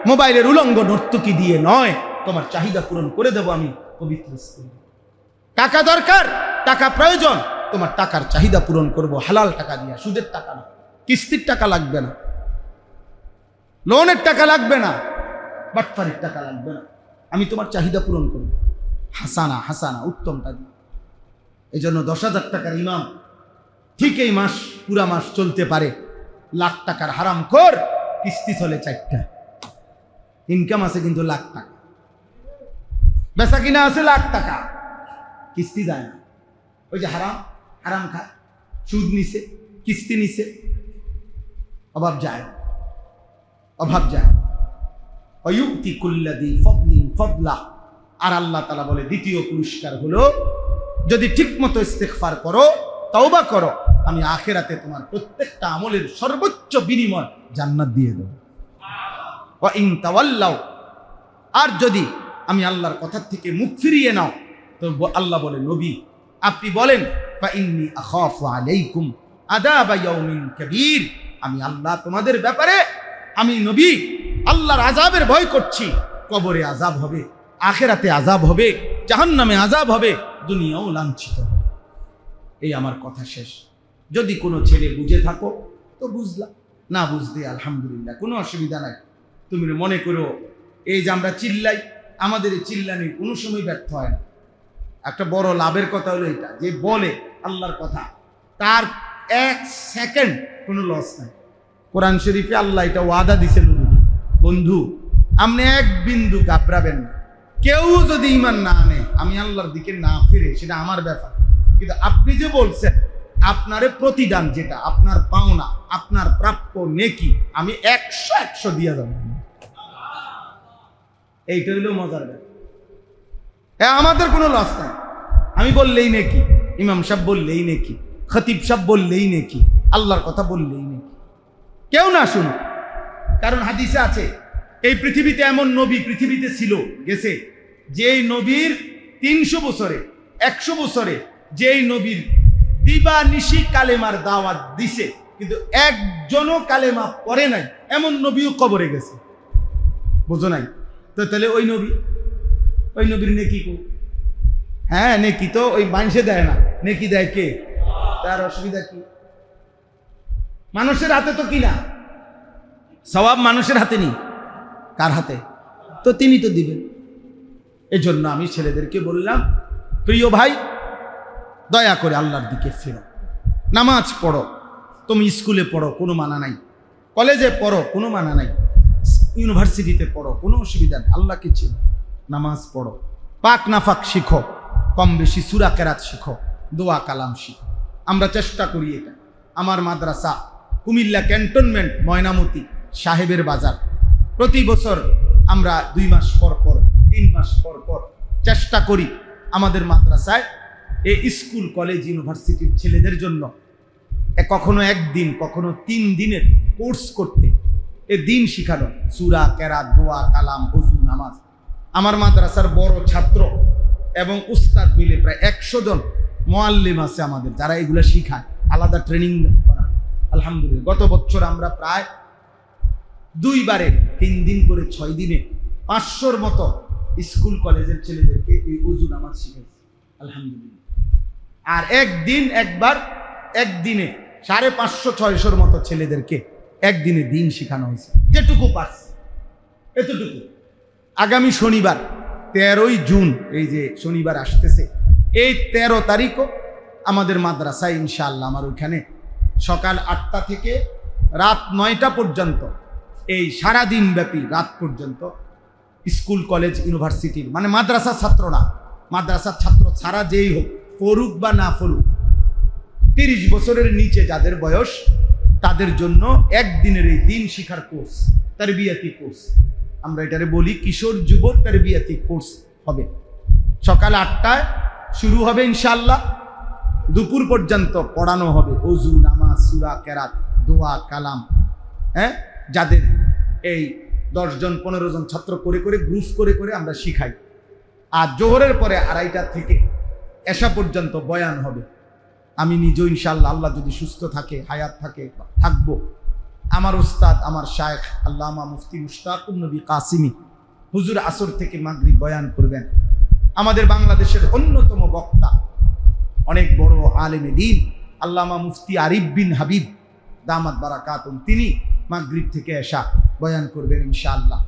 মোবাইলের উলঙ্গ নর্তকী দিয়ে নয়, তোমার চাহিদা পূরণ করে দেব আমি পবিত্র স্ত্রী। টাকা দরকার, টাকা প্রয়োজন, তোমার টাকার চাহিদা পূরণ করব হালাল টাকা দিয়ে, সুদের টাকা না, কিস্তির টাকা লাগবে না, লোনের টাকা লাগবে না, বাটফারির টাকা লাগবে না, আমি তোমার চাহিদা পূরণ করব। হাসানা হাসানা, উত্তমটা দিই। এই জন্য 10,000 টাকার ইমাম ঠিক এই মাস পুরা মাস চলতে পারে। লাখ টাকার হারাম খোর কিস্তি চলে 4টা, ইনকাম আছে কিন্তু লাখ টাকা, বেচা কিনা আছে লাখ টাকা, কিস্তি যায় না। ওই যে হারাম হারাম খায়, সুদ নিছে, কিস্তি নিছে, অভাব যায়, অভাব যায়। অয়ুক্তি কুল্লাদি ফদলিন ফদলা। আর আল্লাহ তাআলা বলে দ্বিতীয় পুরস্কার হলো যদি ঠিক মতো ইস্তেগফার করো, তওবা করো, আমি আখিরাতে তোমার প্রত্যেকটা আমলের সর্বোচ্চ বিনিময় জান্নাত দিয়ে দেব। ওয়া ইন তাওয়াল্লাও, আর যদি আমি আল্লাহর কথা থেকে মুখ ফিরিয়ে নাও, তো আল্লাহ বলে নবী আপনি বলেন ফা ইন্নী আখাফু আলাইকুম আযাবা ইয়াউমিন কাবীর, আমি আল্লাহ তোমাদের ব্যাপারে, আমি নবী আল্লাহর আযাবের ভয় করছি। কবরে আযাব হবে, আখিরাতে আযাব হবে, জাহান্নামে আযাব হবে, দুনিয়াও লাঞ্ছিত হবে। এই আমার কথা শেষ। যদি কোনো ছেলে বুঝে থাকো তো বুঝলা, না বুঝতে আলহামদুলিল্লাহ, কোনো অসুবিধা নাই। তুমি মনে করো এই যে আমরা চিল্লাই, আমাদের এই চিল্লানি কোনো সময় ব্যর্থ হয় না। একটা বড় লাভের কথা হলো এটা, যে বলে আল্লাহর কথা তার 1 সেকেন্ড কোনো লস নাই। কোরআন শরীফে আল্লাহ এটা ওয়াদা দিছে, বন্ধু আপনি এক বিন্দু ঘাবড়াবেন না। কেউ যদি ঈমান না আনে, আমি আল্লাহর দিকে না ফিরে, সেটা আমার ব্যাপার, কিন্তু আপনি যে বলছেন আপনারে প্রতিদান যেটা আপনার পাওনা, আপনার প্রাপ্য নেকি, আমি 100 দিয়ে যাব। এইটা হইলো মজার ব্যাপার। আমাদের কোনো লস নাই। আমি বললেই নেকি, ইমাম সাহেব বললেই নেকি, খতিব সাহেব বললেই নেকি, আল্লাহর কথা বললেই নেকি, কেউ না শুনুক। কারণ হাদিসে আছে এই পৃথিবীতে এমন নবী পৃথিবীতে ছিল গেছে, যেই নবীর 300 বছরে 100 বছরে যেই নবীর দিবা নিশি কালেমার দাওয়াত দিছে, কিন্তু একজনও কালেমা পড়ে নাই, এমন নবীও কবরে গেছে। বুঝো নাই তো? তাহলে ওই নবীর নেকি কো? হ্যাঁ নেকি তো ওই মানুষে দেয় না, নেকি দেয় কে? তার অসুবিধা কি? মানুষের হাতে তো কিনা, সওয়াব মানুষের হাতে নেই, কার হাতে? তো তিনি তো দিবেন। এই জন্য আমি ছেলেদেরকে বললাম, প্রিয় ভাই দয়া করে আল্লাহর দিকে ফেরো, নামাজ পড়ো। তুমি স্কুলে পড়ো, কোনো মানা নাই, কলেজে পড়ো, কোনো মানা নাই, ইউনিভার্সিটিতে পড়ো, কোনো অসুবিধা নেই। আল্লাহকে চেনো, নামাজ পড়ো, পাক নাফাক শিখো, কম বেশি সূরা কেরাত শিখো, দোয়া কালাম শিখো। আমরা চেষ্টা করি এটা। আমার মাদ্রাসা কুমিল্লা ক্যান্টনমেন্ট ময়নামতি সাহেবের বাজার, প্রতি বছর আমরা 2 মাস পর পর 3 মাস পর পর চেষ্টা করি আমাদের মাদ্রাসায় এই স্কুল কলেজ ইউনিভার্সিটির ছেলেদের জন্য কখনো 1 দিন কখনো 3 দিনের কোর্স করতে, এ দিন শিখানো, সূরা কেরাত, দোয়া কালাম, ওযু, নামাজ। আমার মাদ্রাসার বড় ছাত্র এবং উস্তাদ মিলে প্রায় 100 জন মুআল্লিম আছে আমাদের, যারা এগুলো শিখায়, আলাদা ট্রেনিং করা। আলহামদুলিল্লাহ গত বছর আমরা প্রায় 2 বারে 3 দিন করে 6 দিনে 500-র মতো স্কুল কলেজের ছেলেদেরকে এই ওযু নামাজ শিখাইছি আলহামদুলিল্লাহ। আর একদিনে 550-600-র মতো ছেলেদেরকে একদিনে দিন শেখানো হয়েছে, যেটুকু পারছে এতটুকু। আগামী শনিবার 13ই জুন, এই যে শনিবার আসতেছে, এই 13 তারিখও আমাদের মাদ্রাসায় ইনশাআল্লাহ, আমার ওইখানে সকাল 8টা থেকে রাত 9টা পর্যন্ত, এই সারাদিন ব্যাপী রাত পর্যন্ত স্কুল কলেজ ইউনিভার্সিটির, মানে মাদ্রাসার ছাত্র না, মাদ্রাসার ছাত্র ছাড়া যেই হোক, পড়ুক বা না পড়ুক, 30 বছরের নিচে যাদের বয়স, তাদের জন্য একদিনের এই দিন শিখার কোর্স, তারবিয়াতি কোর্স, আমরা এটারে বলি কিশোর যুব তারবিয়াতি কোর্স হবে। সকাল 8টায় শুরু হবে ইনশাআল্লাহ, দুপুর পর্যন্ত পড়ানো হবে ওযু, নামাজ, সূরা কেরাত, দোয়া কালাম। হ্যাঁ, যাদের এই 10 জন 15 জন ছাত্র করে করে গ্রুপ করে করে আমরা শিখাই। আর জোহরের পরে 2:30টা থেকে এশা পর্যন্ত বয়ান হবে। আমি নিজেও ইনশাআল্লাহ, আল্লাহ যদি সুস্থ থাকে, হায়াত থাকে, থাকবো। আমার উস্তাদ, আমার শায়েখ আল্লামা মুফতি মুশতাকুন নবী কাসিমি হুজুর আসর থেকে মাগরিব বয়ান করবেন। আমাদের বাংলাদেশের অন্যতম বক্তা, অনেক বড় আলেমে দ্বীন আল্লামা মুফতি আরিফ বিন হাবিব দামাত বারাকাতুম, তিনি মাগরিব থেকে এশা বয়ান করবেন ইনশাআল্লাহ।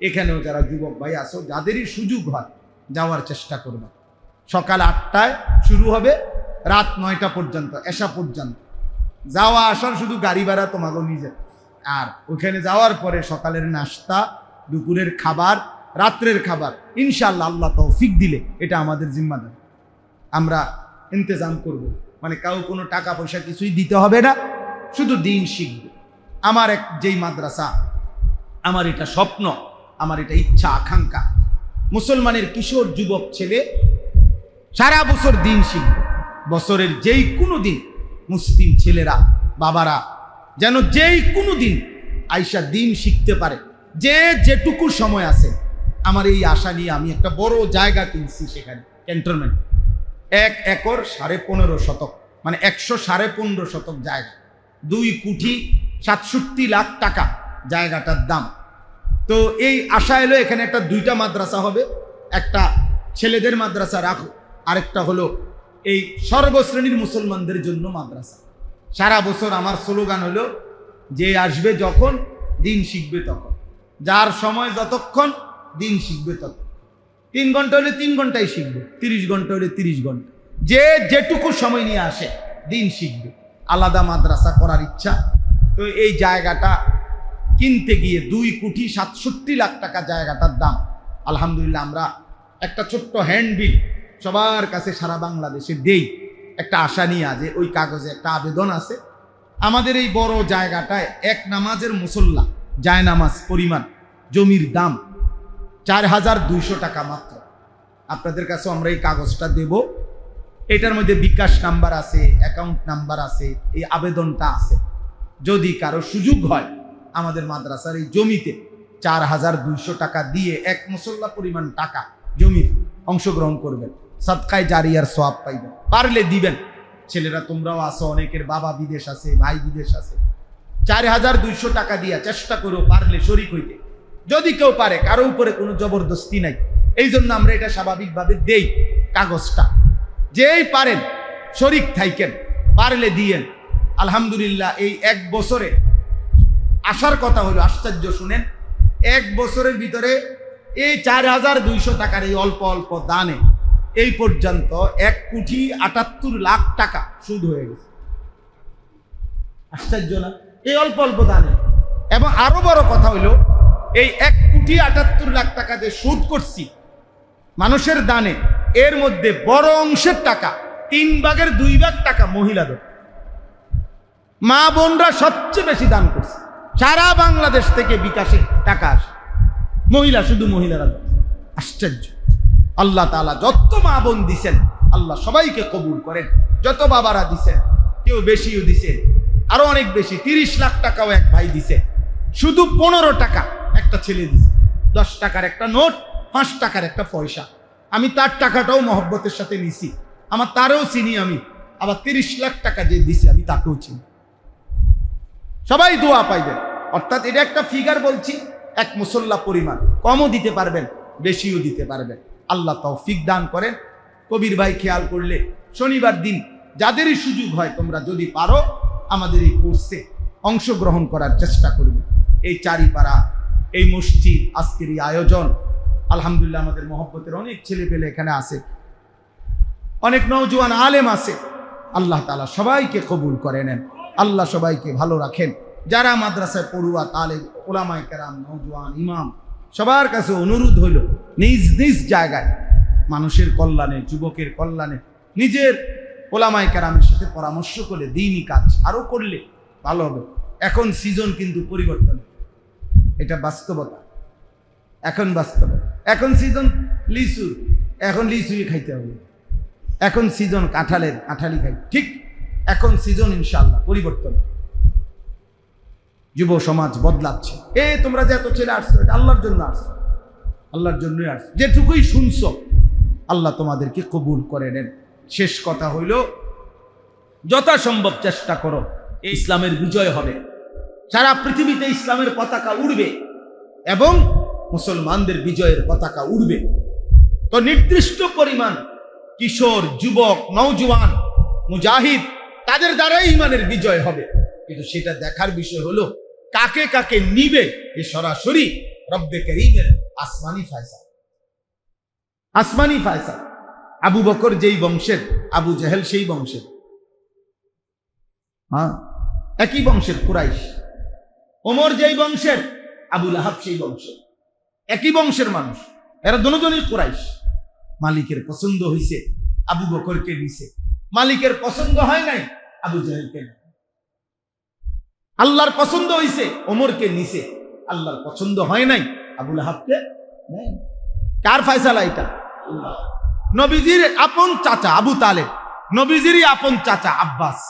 এখানেও যারা যুবক ভাই আছো, যাদেরই সুযোগ হয় যাওয়ার চেষ্টা করবে। সকাল 8টায় শুরু হবে, রাত 9টা পর্যন্ত, এশা পর্যন্ত। যাওয়া আসার শুধু গাড়ি ভাড়া তোমাকে নিজে। আর ওখানে যাওয়ার পরে সকালের নাস্তা, দুপুরের খাবার, রাত্রের খাবার ইনশাআল্লাহ আল্লাহ তৌফিক দিলে এটা আমাদের জিম্মাদারি, আমরা ইন্তজাম করব। মানে কাউ কোনো টাকা পয়সা কিছুই দিতে হবে না, শুধু দিন শিখবে। আমার যেই মাদ্রাসা, আমার এটা স্বপ্ন, আমার এটা ইচ্ছা আকাঙ্ক্ষা, মুসলমানের কিশোর যুবক ছেলে সারা বছর দিন শিখবে। বছরের যেই কোনো দিন মুসলিম ছেলেরা, বাবারা যেন যেই কোনো দিন আইসা দিন শিখতে পারে, যে যেটুকু সময় আছে। আমার এই আশা নিয়ে আমি একটা বড় জায়গা কিনছি সেখানে, ক্যান্টনমেন্ট, 1 একর 15.5 শতক, মানে 115.5 শতক জায়গা, 2 কোটি 67 লাখ টাকা জায়গাটার দাম। তো এই আশা এলো এখানে একটা 2টা মাদ্রাসা হবে, একটা ছেলেদের মাদ্রাসা রাখো, আরেকটা হলো এই সর্বশ্রেণীর মুসলমানদের জন্য মাদ্রাসা। সারা বছর আমার স্লোগান হলো, যে আসবে যখন দিন শিখবে তখন, যার সময় যতক্ষণ দিন শিখবে ততক্ষণ। 3 ঘন্টা হলে 3 ঘন্টাই শিখবে, 30 ঘন্টা হলে 30 ঘন্টা, যে যেটুকু সময় নিয়ে আসে দিন শিখবে। আলাদা মাদ্রাসা করার ইচ্ছা। তো এই জায়গাটা কিনতে গিয়ে 2 কোটি 67 লাখ টাকা জায়গাটার দাম। আলহামদুলিল্লাহ আমরা একটা ছোট্ট হ্যান্ডবিল সবার কাছে সারা বাংলাদেশে দেই, একটা আশা নিয়ে। যে ওই কাগজে একটা আবেদন আছে, আমাদের এই বড় জায়গাটায় 1 নামাজের মুসল্লা জায়নামাজ পরিমাণ জমির দাম 4200 টাকা মাত্র। আপনাদের কাছে আমরা এই কাগজটা দেব, এটার মধ্যে বিকাশ নাম্বার আছে, অ্যাকাউন্ট নাম্বার আছে, এই আবেদনটা আছে। যদি কারো সুযোগ হয় আমাদের মাদ্রাসার এই জমিতে 4200 টাকা দিয়ে 1 মুসল্লা পরিমাণ টাকা জমির অংশগ্রহণ করবেন, সাদকায়ে জারিয়ার সওয়াব পাইবেন। পারলে দিবেন। ছেলেরা তোমরাও আসো, অনেকের বাবা বিদেশ আছে, ভাই বিদেশ আছে। 4200 টাকা দিয়া চেষ্টা করো পারলে শরীক হইতে, যদি কেউ পারে। কারো উপরে কোনো জবরদস্তি নাই, এই জন্য আমরা এটা স্বাভাবিকভাবে দেই কাগজটা। যেই পারেন শরীক থাইকেন, পারলে দিয়েন। আলহামদুলিল্লাহ এই 1 বছরে আসার কথা হলো, আশ্চর্য শুনেন, 1 বছরের ভিতরে এই 4200 টাকার এই অল্প অল্প দানে এই পর্যন্ত 1 কোটি 78 লাখ টাকা সুদ হয়ে গেছে। আশ্চর্য না? এই অল্প অল্প দানে। এবং আরো বড় কথা হইল, এই 1 কোটি 78 লাখ টাকা যে সুদ করছি মানুষের দানে, এর মধ্যে বড় অংশের টাকা, 3 ভাগের 2 ভাগ টাকা মহিলাদের। মা বোনরা সবচেয়ে বেশি দান করছে। সারা বাংলাদেশ থেকে বিকাশে টাকা আসে, মহিলা, শুধু মহিলারা। আশ্চর্য। আল্লাহ তাআলা যত মা বোন দিছেন আল্লাহ সবাইকে কবুল করেন। যত বাবারা দিছেন, কেউ বেশিও দিছেন, আরো অনেক বেশি। 30 লাখ টাকাও এক ভাই দিছে, শুধু 15 টাকা একটা ছেলে দিছে। 10 টাকার একটা নোট, 5 টাকার একটা পয়সা। আমি তার টাকাটাও মহব্বতের সাথে নিছি, আমার তারও চিনি আমি। আবার 30 লাখ টাকা যে দিছে আমি তাকেও চিনি। সবাই দোয়া পাইবেন। অর্থাৎ এটা একটা ফিগার বলছি, 1 মুসল্লা পরিমাণ। কমও দিতে পারবেন, বেশিও দিতে পারবেন। আল্লাহ তৌফিক দান করেন। কবির ভাই খেয়াল করলে শনিবার দিন যাদেরই সুযোগ হয়, তোমরা যদি পারো আমাদের এই কোর্সে অংশগ্রহণ করার চেষ্টা করবে। এই চারিপাড়া, এই মসজিদ, আজকের এই আয়োজন, আলহামদুলিল্লাহ আমাদের মহব্বতের অনেক ছেলে পেলে এখানে আছে, অনেক নওজোয়ান আলেম আছে। আল্লাহ তাআলা সবাইকে কবুল করে নেন, আল্লাহ সবাইকে ভালো রাখেন। যারা মাদ্রাসায় পড়ুয়া, তালেব, ওলামায়ে কেরাম, নওজোয়ান, ইমাম, সবার কাছে অনুরোধ হইল, নিজ নিজ জায়গায় মানুষের কল্যাণে, যুবকের কল্যাণে নিজের ওলামায়ে কেরামের সাথে পরামর্শ করে দ্বীনি কাজ আরো করলে ভালো হবে। এখন সিজন কিন্তু পরিবর্তন, এটা বাস্তবতা। এখন বাস্তবতা, এখন সিজন লিচুর, এখন লিচুই খাইতে হবে। এখন সিজন কাঁঠালের, কাঁঠালি খাই। ঠিক এখন সিজন ইনশাআল্লাহ পরিবর্তন। যুব সমাজ বদলাচ্ছে। তোমরা যে এত ছেলে আসছো, এটা আল্লাহর জন্য আসছো, আল্লাহর জন্যই আসছো। যেটুকুই শুনছো আল্লাহ তোমাদেরকে কবুল করে নেন। শেষ কথা হইল, যথাসম্ভব চেষ্টা করো, এই ইসলামের বিজয় হবে। সারা পৃথিবীতে ইসলামের পতাকা উড়বে এবং মুসলমানদের বিজয়ের পতাকা উড়বে। তো নির্দিষ্ট পরিমাণ কিশোর, যুবক, নওজোয়ান, মুজাহিদ, তাদের দ্বারাই ইমানের বিজয় হবে। কিন্তু সেটা দেখার বিষয় হলো কাকে কাকে নিবে, এ সরাসরি রব্বে করিমের আসমানি ফয়সালা। আসমানি ফয়সালা। আবু বকর যেই বংশের, আবু জেহেল সেই বংশের, হ্যাঁ একই বংশের কুরাইশ। ওমর যেই বংশের, আবু লাহাব সেই বংশের, একই বংশের মানুষ, এরা দুজনই কুরাইশ। মালিকের পছন্দ হইছে, আবু বকরকে নিছে। মালিকের পছন্দ হয় নাই, আবু জেহেলকে। আল্লাহর পছন্দ হইছে, ওমরকে নিছে। আল্লাহর পছন্দ হয় নাই, আবু লাহাবকে নেয়। কার ফয়সালা এটা? নবীজির আপন চাচা আবু তালেব, নবীজিরই আপন চাচা আব্বাস,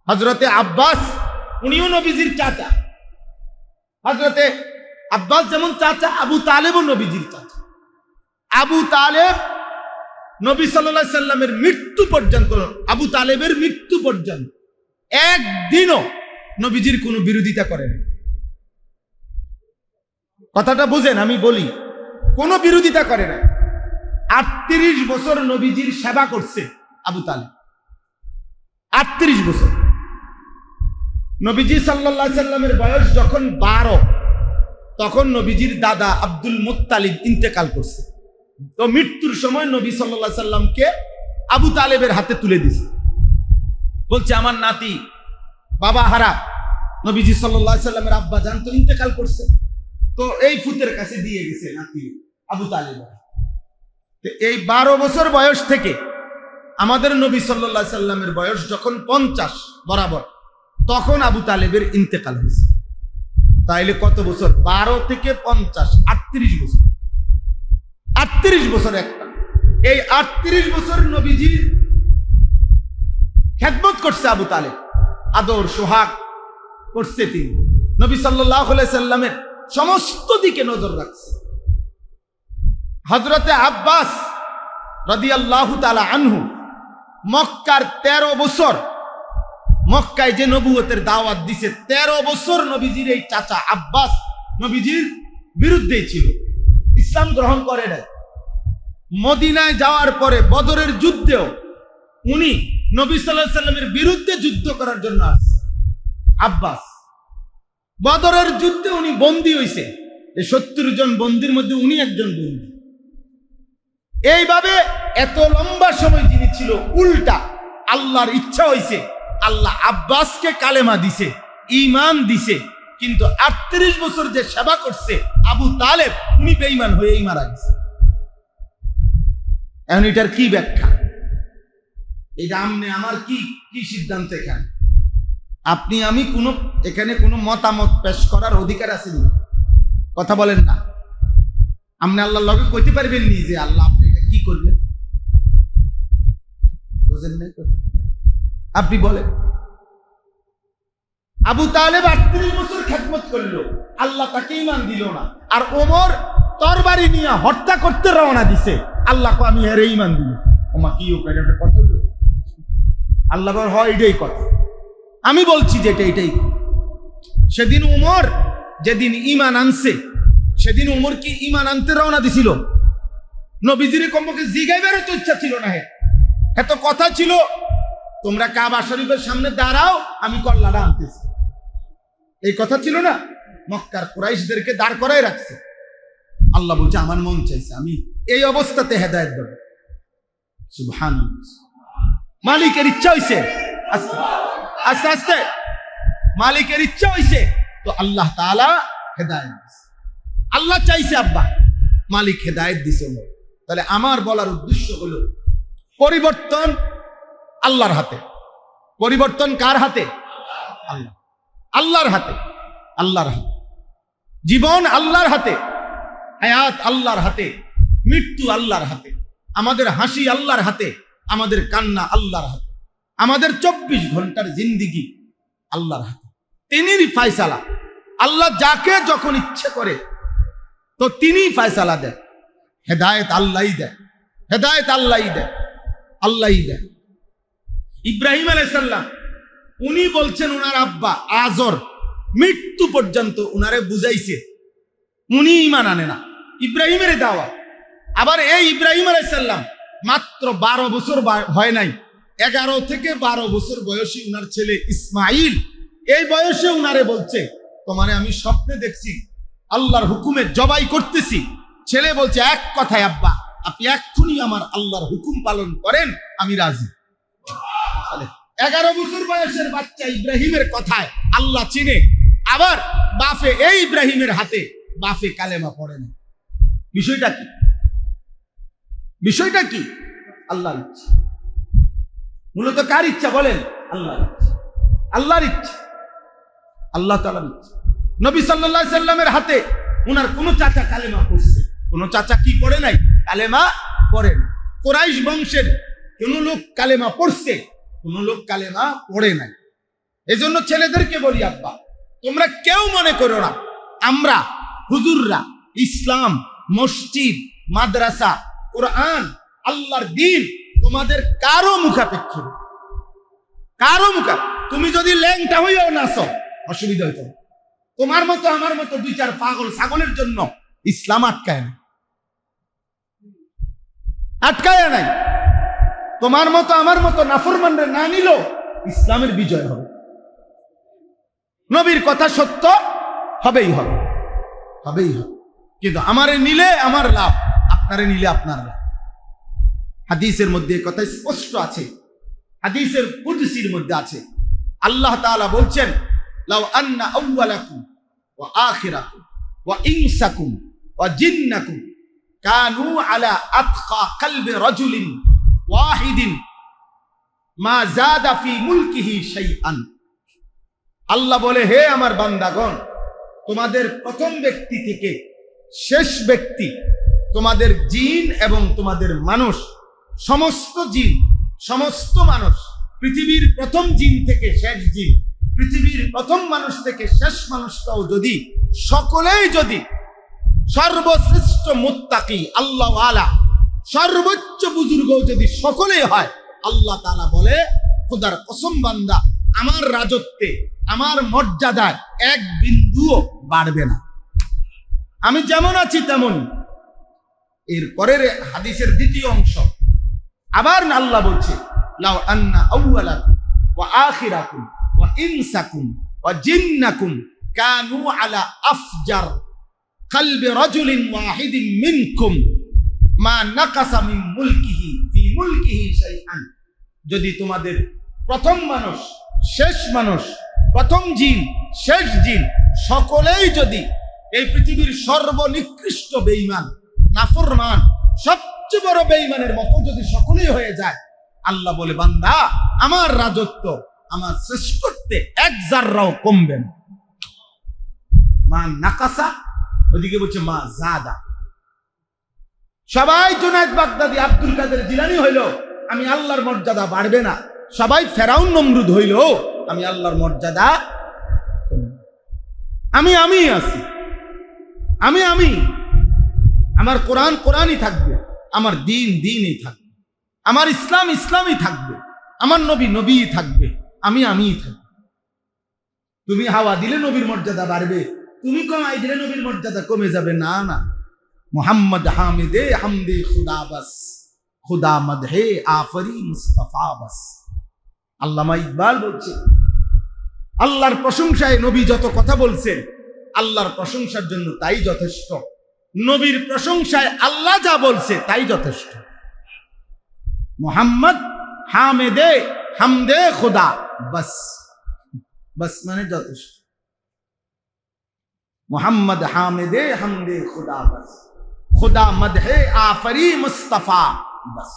হযরতে আব্বাস, উনিও নবীজির চাচা। হযরতে আব্বাস যেমন চাচা, আবু তালেবও নবীজির চাচা। আবু তালেব নবী সাল্লাল্লাহু আলাইহি সাল্লামের মৃত্যু পর্যন্ত, আবু তালেবের মৃত্যু পর্যন্ত একদিনও নবীজির কোনো বিরোধিতা করেন। কথাটা বুঝেন, আমি বলি, কোনো বিরোধিতা করে না। 38 বছর নবীজির সেবা করছে আবু তালেব, 38 বছর। নবীজি সাল্লাল্লাহু আলাইহি সাল্লামের বয়স যখন 12, তখন নবীজির দাদা আব্দুল মুত্তালিব ইন্তেকাল করছে। তো মৃত্যুর সময় নবী সাল্লাল্লাহু আলাইহি সাল্লামকে আবু তালেবের হাতে তুলে দিছে, বলছে আমার নাতি বাবা হারা। নবীজি সাল্লাল্লাহু আলাইহি সাল্লামের আব্বা জান তো ইন্তেকাল করছে, তো এই ফুতের কাছে দিয়ে গেছে নাতি আবু তালেব। এই 12 বছর বয়স থেকে আমাদের নবী সাল্লাল্লাহু আলাইহি সাল্লামের বয়স যখন 50 বরাবর, তখন আবু তালেবের ইন্তেকাল হয়েছে। তাইলে কত বছর? 12 থেকে 50, 38 বছর। 38 বছর একটা। এই 38 বছর নবীজি খেদমত করছে আবু তালেব, আদর সোহাগ করছে তিনি। নবী সাল্লাল্লাহু আলাইহি সাল্লামের সমস্ত দিকে নজর রাখছে। হযরতে আব্বাস রাদিয়াল্লাহু তাআলা আনহু মক্কার 13 বছর, মক্কায় যে নবুয়তের দাওয়াত দিছে, 13 বছর নবীজির এই চাচা আব্বাস নবীজির বিরুদ্ধেই ছিল, ইসলাম গ্রহণ করে নাই। মদিনায় যাওয়ার পরে বদরের যুদ্ধেও উনি নবী সাল্লাল্লাহু আলাইহি সাল্লামের বিরুদ্ধে যুদ্ধ করার জন্য আসছে আব্বাস। বদরের যুদ্ধে উনি বন্দী হইছে, এই 70 জন বন্দীর মধ্যে উনি একজন বন্দী। এইভাবে এত লম্বা সময় যিনি ছিল, উল্টা আল্লাহর ইচ্ছা হইছে, আল্লাহ আব্বাসকে কালেমা দিছে, ঈমান দিছে, কিন্তু 38 বছর যে সেবা করছে আবু তালেব, উনি বেঈমান হয়েই মারা গেছে। এখন এটার কি ব্যাখ্যা? এটা আমনে আমার কি কি সিদ্ধান্ত? এখানে আপনি আমি এখানে কোনো মতামত পেশ করার অধিকার আছে না? কথা বলেন না। আপনি আল্লাহর লগে কইতে পারবেন নি যে আল্লাহ আপনি এটা কি করবেন? বুঝেন নাই কথা? আপনি বলেন। আবু তালেব 38 বছর খেদমত করলো, আল্লাহ তাকে ঈমান দিল না। আর ওমর তরবারি নিয়ে হত্যা করতে রওনা দিছে, আল্লাহ কো আমি এর ঈমান দিই। ওমা কি ওটা কথা হলো? আল্লাহ বলে হয় এটাই কথা, আমি বলছি যে এটাই। সেদিন ওমর যেদিন ঈমান আনছে, সেদিন ওমর কি ঈমান আনতে রওনা দিছিল? নবীজির কমপক্ষে জিগাইবারও তো ইচ্ছা ছিল না। এত কথা ছিল, তোমরা কাবা শরীফের সামনে দাঁড়াও, আমি কল্লাটা আনতেছি, এই কথা ছিল না? মক্কার কুরাইশদেরকে দাঁড় করাই রাখছে। আল্লাহ বলছে আমার মন চাইছে আমি এই অবস্থাতে হেদায়েত দেব। সুবহানাল্লাহ। মালিকের ইচ্ছা হইছে, আস্তে আস্তে মালিকের ইচ্ছা হইছে, তো আল্লাহ তাআলা হেদায়েত দিছে। আল্লাহ চাইছে আব্বা, মালিক হেদায়েত দিছে। তাহলে আমার বলার উদ্দেশ্য হলো, পরিবর্তন আল্লাহর হাতে। পরিবর্তন কার হাতে? আল্লাহ। আল্লাহর হাতে, আল্লাহর হাতে। জীবন আল্লাহর হাতে, হায়াত আল্লাহর হাতে, মৃত্যু আল্লাহর হাতে। আমাদের হাসি আল্লাহর হাতে, আমাদের কান্না আল্লাহর হাতে। আমাদের 24 ঘন্টার জিন্দেগি আল্লাহর হাতে। তিনিই ফয়সালা। আল্লাহ যাকে যখন ইচ্ছে করে তো তিনিই ফয়সালা দেন। হেদায়েত আল্লাহই দেন, হেদায়েত আল্লাহই দেন, আল্লাহই দেন। ইব্রাহিম আলাইহিস সালাম উনি বলছেন, ওনার আব্বা আজর মৃত্যু পর্যন্ত উনারে বুঝাইছে, উনি ঈমান আনে না, ইব্রাহিমের দাওয়াত। আবার এই ইব্রাহিম আলাইহিস সালাম মাত্র 12 বছর হয় নাই, 11 থেকে 12 বছর বয়সী উনার ছেলে ইসমাইল, এই বয়সে উনারে বলছে, তোমারে আমি স্বপ্নে দেখছি আল্লাহর হুকুমে জবাই করতেছি, ছেলে বলছে এক কথায়, আব্বা আপনি এক্ষুনি আমার আল্লাহর হুকুম পালন করেন, আমি রাজি। 11 বছর বয়সের বাচ্চা ইব্রাহিমের কথায় আল্লাহ চিনে, আবার বাফে এই ইব্রাহিমের হাতে বাফে কালেমা পড়ে না। বিষয়টা কি? বিষয়টা কি? আল্লাহর ইচ্ছা। মূলত কার ইচ্ছা বলেন? আল্লাহর ইচ্ছা। আল্লাহর ইচ্ছা, আল্লাহ তাআলার ইচ্ছা। নবী সাল্লাল্লাহু আলাইহি সাল্লামের হাতে ওনার কোন চাচা কালেমা পড়ছে? কোন চাচা কি পড়ে নাই? কালেমা পড়ে না। কুরাইশ বংশের কোন লোক কালেমা পড়ছে? কোন লোক কালেমা পড়ে নাই। এজন্য ছেলেদেরকে বলি, আব্বা তোমরা কেউ মনে করো না আমরা হুজুররা ইসলাম, মসজিদ, মাদ্রাসা, কোরআন, আল্লাহর দ্বীন তোমাদের কারো মুখাপেক্ষ, কারো মুখা। তুমি যদি ল্যাংটা হইয়াও নাচো অসুবিধা হইতো, তোমার মতো আমার মতো 2-4 পাগল ছাগলের জন্য ইসলাম আটকায় না, আটকায় নাই। তোমার মতো আমার মতো নাফরমানরা না নিল ইসলামের বিজয় হবে। নবীর কথা সত্য হবেই হবে, হবেই হবে। কিন্তু আমারে নিলে আমার লাভ, আপনারে নিলে আপনার লাভ। হাদিসের মধ্যে কথা স্পষ্ট আছে, হাদিসের কুদসির মধ্যে আছে, আল্লাহ তাআলা বলছেন, লাউ আন্না আউওয়ালাকুম ওয়া আখিরাকুম ওয়া ইনসাকুম ওয়া জিন্নাকুম কানু আলা আতকা কলবি রাজুলিন ওয়াহিদিন মা যাদা ফি মুলকিহি শাইআন। আল্লাহ বলে, হে আমার বান্দাগণ, তোমাদের প্রথম ব্যক্তি থেকে শেষ ব্যক্তি, তোমাদের জিন এবং তোমাদের মানুষ, সমস্ত জিন সমস্ত মানুষ, পৃথিবীর প্রথম জিন থেকে শেষ জিন, পৃথিবীর প্রথম মানুষ থেকে শেষ মানুষটাও যদি সকলেই যদি সর্বশ্রেষ্ঠ মুত্তাকি আল্লাহ ওয়ালা সর্বোচ্চ বুজুর্গ যদি সকলেই হয়, আল্লাহ তাআলা বলে, খোদার কসম বান্দা আমার রাজত্বে আমার মর্যাদায় এক বিন্দুও বাড়বে না, আমি যেমন আছি তেমন। এর পরের হাদিসের দ্বিতীয় অংশ আবার আল্লাহ বলছে, লাউ আন্না আউওয়ালাকুম ওয়া আখিরাকুম ওয়া ইনসাকুম ওয়া জিন্নাকুম কানু আলা আফজার কলবি রাজুলিন ওয়াহিদিন মিনকুম মা নাকাসা মিন মুলকিহি ফি মুলকিহি শাইআন। যদি তোমাদের প্রথম মানুষ, শেষ মানুষ, প্রথম জিন, শেষ জিন সকলেই যদি এই পৃথিবীর সর্বনিকৃষ্ট বেঈমান, নাফরমান, সবচেয়ে বড় বেঈমানের মতো যদি সকলেই হয়ে যায়, আল্লাহ বলে, বান্দা আমার রাজত্ব, আমার শ্রেষ্ঠত্বে এক জাররাও কমবে না। মা নাকাসা, ওদিকে বলছে মা জাদা। সবাই জুনায়েদ বাগদাদি, আব্দুল কাদের জিলানী হইল, আমি আল্লাহর মর্যাদা বাড়বে না। সবাই ফেরাউন নমরুদ হইল, আমি আল্লাহর মর্যাদা, আমি আছি, আমি আমার কোরআন কোরআনই থাকবে, আমার দ্বীন দ্বীনই থাকবে, আমার ইসলাম ইসলামই থাকবে, আমার নবী নবীই থাকবে, আমি থাকবে। তুমি হাওয়া দিলে নবীর মর্যাদা বাড়বে, তুমি কমাই দিলে নবীর মর্যাদা কমে যাবে। না না, মোহাম্মদ হামিদে হামদে খুদা বাস, খুদা মদহে আফরি মুস্তাফা বাস। আল্লামা ইকবাল বলছে, আল্লাহর প্রশংসায় নবী যত কথা বলছেন, আল্লাহর প্রশংসার জন্য তাই যথেষ্ট। নবীর প্রশংসায় আল্লাহ যা বলছে তাই যথেষ্ট। মোহাম্মদ হামেদে হামদে খুদা বাস, বাস মানে যথেষ্ট। মোহাম্মদ হামেদে হামদে খুদা বাস, খুদা মদহে আফরি মুস্তাফা বাস।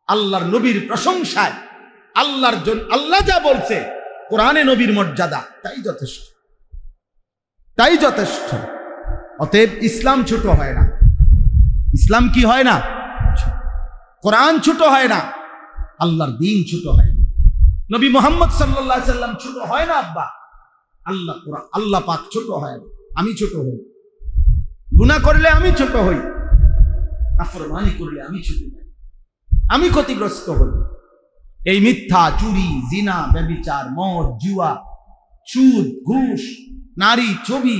আল্লাহর নবীর প্রশংসায় আল্লাহর জন্য আল্লাহ যা বলছে, কোরআনে নবীর মর্যাদা তাই যথেষ্ট, তাই যথেষ্ট। অতএব ইসলাম ছোট হয় না, ইসলাম কি হয় না, কোরআন ছোট হয় না, আল্লাহর দ্বীন ছোট হয় না, নবী মুহাম্মদ সাল্লাল্লাহু আলাইহি সাল্লাম ছোট হয় না। আব্বা আল্লাহ কোরআন, আল্লাহ পাক ছোট হয় না। আমি ছোট হই, গুনাহ করলে আমি ছোট হই, নাফরমানি করলে আমি ছোট হই, আমি ক্ষতিগ্রস্ত হই। এই মিথ্যা, চুরি, জিনা, ব্যভিচার, মদ, জুয়া, সুদ, ঘুষ, নারী, ছবি,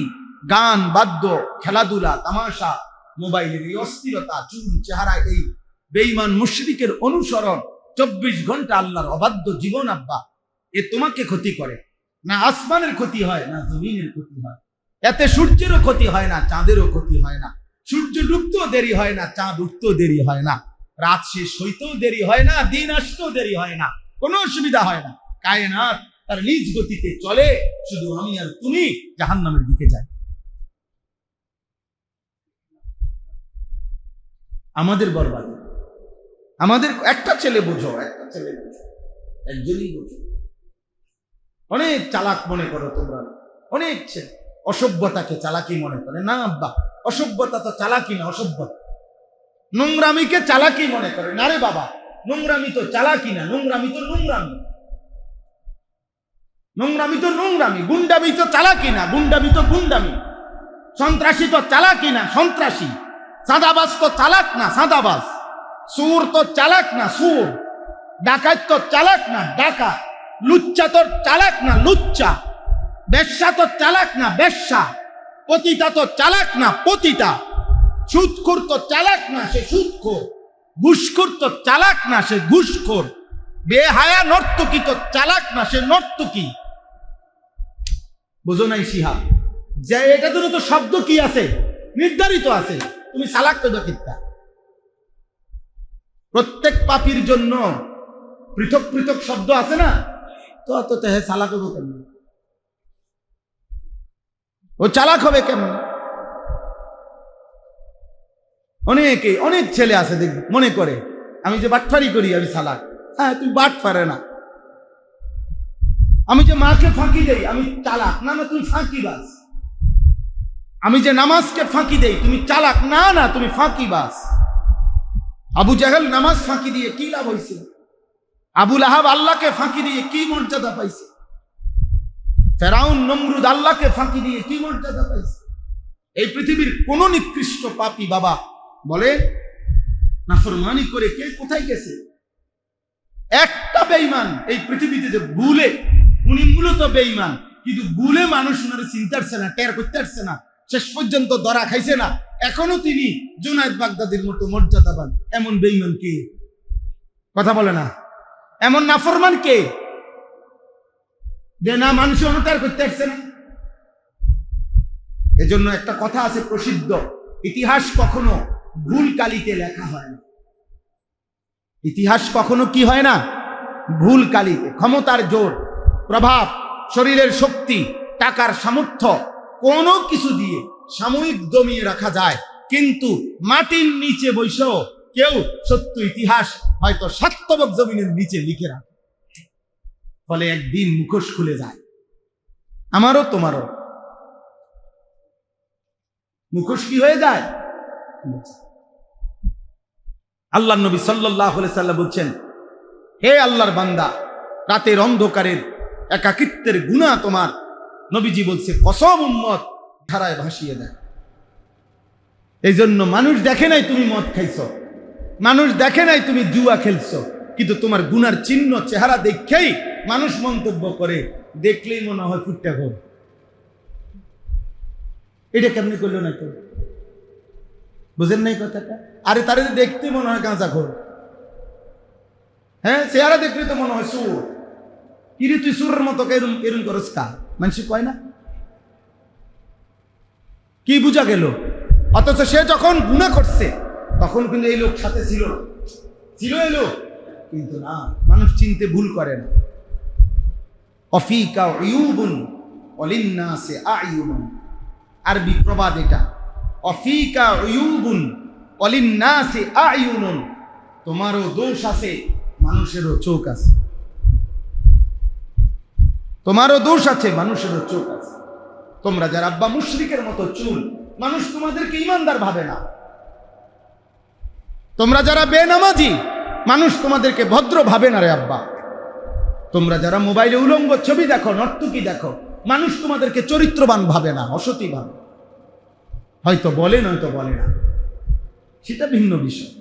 গান, বাদ্য, খেলাধুলা, তামাশা, মোবাইলের এই অস্থিরতা, চুল চেহারা, এই বেঈমান মুশরিকের অনুসরণ, 24 ঘন্টা আল্লাহর অবাধ্য জীবন, আব্বা এ তোমাকে ক্ষতি করে না। আসমানের ক্ষতি হয় না, জমিনের ক্ষতি হয়। এতে সূর্যেরও ক্ষতি হয় না, চাঁদেরও ক্ষতি হয় না। সূর্য ডুবতেও দেরি হয় না, চাঁদ উঠতেও দেরি হয় না, রাত শেষ হইতেও দেরি হয় না, দিন আসতেও দেরি হয় না, কোনো অসুবিধা হয় না। কায়নাত তার নিজ গতিতে চলে, শুধু আমি আর তুমি জাহান্নামের দিকে যাই। আমাদের বরবাদ। আমাদের একটা ছেলে বুঝো, একটা ছেলে বুঝো, একজনই বুঝো। অনেক চালাক মনে করো তোমরা, অনেক ছেলে অসভ্যতাকে চালাকি মনে করে। না আব্বা, অসভ্যতা তো চালাকি না, অসভ্যতা। নোংরামিকে চালাকি মনে করে। না রে বাবা, নোংরামি তো চালাকি না, নোংরামি তো নোংরামি। নোংরামি তো নোংরামি। গুন্ডামি তো চালাকি না, গুন্ডামি তো গুন্ডামি। সন্ত্রাসী তো চালাকি না, সন্ত্রাসী। সাদাবাজ তো চালাক না, সাদাবাজ। সুর তো চালাক না, সুর। ডাকাত তো চালাক না, ডাকাত। লুচ্চা তো চালাক না, লুচ্চা। বেশ্যা তো চালাক না, বেশ্যা। পতিতা তো চালাক না, পতিতা। সুদখোর তো চালাক না, সে সুদখোর। ঘুষখোর তো চালাক না, সে ঘুষখোর। বেহায়া নর্তকী তো চালাক না, সে নর্তকী। বুঝো নাই সিহা যে এটা তো শব্দ কি আছে, নির্ধারিত আছে। তুমি চালাক তো কিত্তা। প্রত্যেক পাপীর জন্য পৃথক পৃথক শব্দ আছে না, তো চালাক হবে কেমন? ও চালাক হবে কেমন? অনেক ছেলে আছে দেখ, মনে করে আমি যে বাটফারি করি আমি চালাক। হ্যাঁ, তুই বাট পারে না। আমি যে মাকে ফাঁকি দেই আমি চালাক। না না, তুমি ফাঁকিবাজ। আমি যে নামাজকে ফাঁকি দেই তুমি চালাক। না না, তুমি ফাঁকিবাজ। আবু জাহেল নামাজ ফাঁকি দিয়ে কি লাভ হয়েছে? আবুল আহাব আল্লাহকে ফাঁকি দিয়ে কি মর্যাদা পাইছে? ফেরাউন নমরুদ আল্লাহকে ফাঁকি দিয়ে কি মর্যাদা পাইছে? এই পৃথিবীর কোন নিকৃষ্ট পাপী বাবা বলে নাফরমানি করে কে কোথায় গেছে? একটা বেঈমান এই পৃথিবীতে যে ভুলে, উনি মূলত বেঈমান, কিন্তু ভুলে মানুষ ওনারে চিনতে পারছে না, টের করতে পারছে না, শেষ পর্যন্ত ধরা খাইছে না। এখনো তিনি জুনায়েদ বাগদাদির মতো মর্যাদাবান। এমন বেঈমান কে? কথা বলে না। এমন নাফরমান কে যে না মানুষ অনুতার করতে পারছে না? এজন্য একটা কথা আছে প্রসিদ্ধ, ইতিহাস কখনো ভুল কালিতে লেখা হয় না। ইতিহাস কখনো কি হয় না? ভুল কালিতে। ক্ষমতার জোর, প্রভাব, শরীরের শক্তি, টাকার সামর্থ্য, কোনো কিছু দিয়ে সাময়িক দমিয়ে রাখা যায়, কিন্তু মাটির নিচে বসেও কেউ সত্য ইতিহাস হয়তো সাতবক জমিনের নিচে লিখে রাখে। ফলে একদিন মুখোশ খুলে যায়। আমারও তোমারও মুখোশ কি হয়ে যায়? আল্লাহ নবী সাল্লাল্লাহু আলাইহি সাল্লাম বলছেন, হে আল্লাহর বান্দা, রাতের অন্ধকারের একাকিত্বের গুনাহ তোমার, নবীজি বলছে, কসম উম্মত ধারায় ভাসিয়ে দেয়। এই জন্য মানুষ দেখে নাই তুমি মদ খাইছো, মানুষ দেখে নাই তুমি জুয়া খেলছো, কিন্তু তোমার গুনার চিহ্ন চেহারা দেখেই মানুষ মন্তব্য করে, দেখলেই মনে হয় ফুটটা ঘর। এটা কেমনি করলো না তো? বুঝেন নাই কথাটা? আরে তারে দেখতে মনে হয় গাঁজা ঘর। হ্যাঁ, চেহারা দেখলে তো মনে হয় সুর। কিরে তুই সুরের মতো এরম এরম করস কা? মানুষ কয় না? কি বুঝা গেল? অথচ সে যখন গুনাহ করছে তখন কিন্তু এই লোক সাথে ছিল না, ছিল এই লোক, কিন্তু না, মানুষ চিনতে ভুল করে না। অফিকা উয়ুবুন ওয়ালিন্নাসি আয়ুনুন, আরবি প্রবাদ এটা। অফিকা উয়ুবুন ওয়ালিন্নাসি আয়ুনুন, তোমারও দোষ আছে, মানুষেরও চোখ আছে। তোমারও দোষ আছে, মানুষেরও চোখ আছে। তোমরা যারা আব্বা মুশরিকের মতো চুল, মানুষ তোমাদেরকে ইমানদার ভাবে না। তোমরা যারা বেনামাজি, মানুষ তোমাদেরকে ভদ্র ভাবে না রে আব্বা। তোমরা যারা মোবাইলে উলঙ্গ ছবি দেখো, নর্তকী দেখো, মানুষ তোমাদেরকে চরিত্রবান ভাবে না, অসতী ভাবে। হয়তো বলে, নয়তো বলে না, সেটা ভিন্ন বিষয়।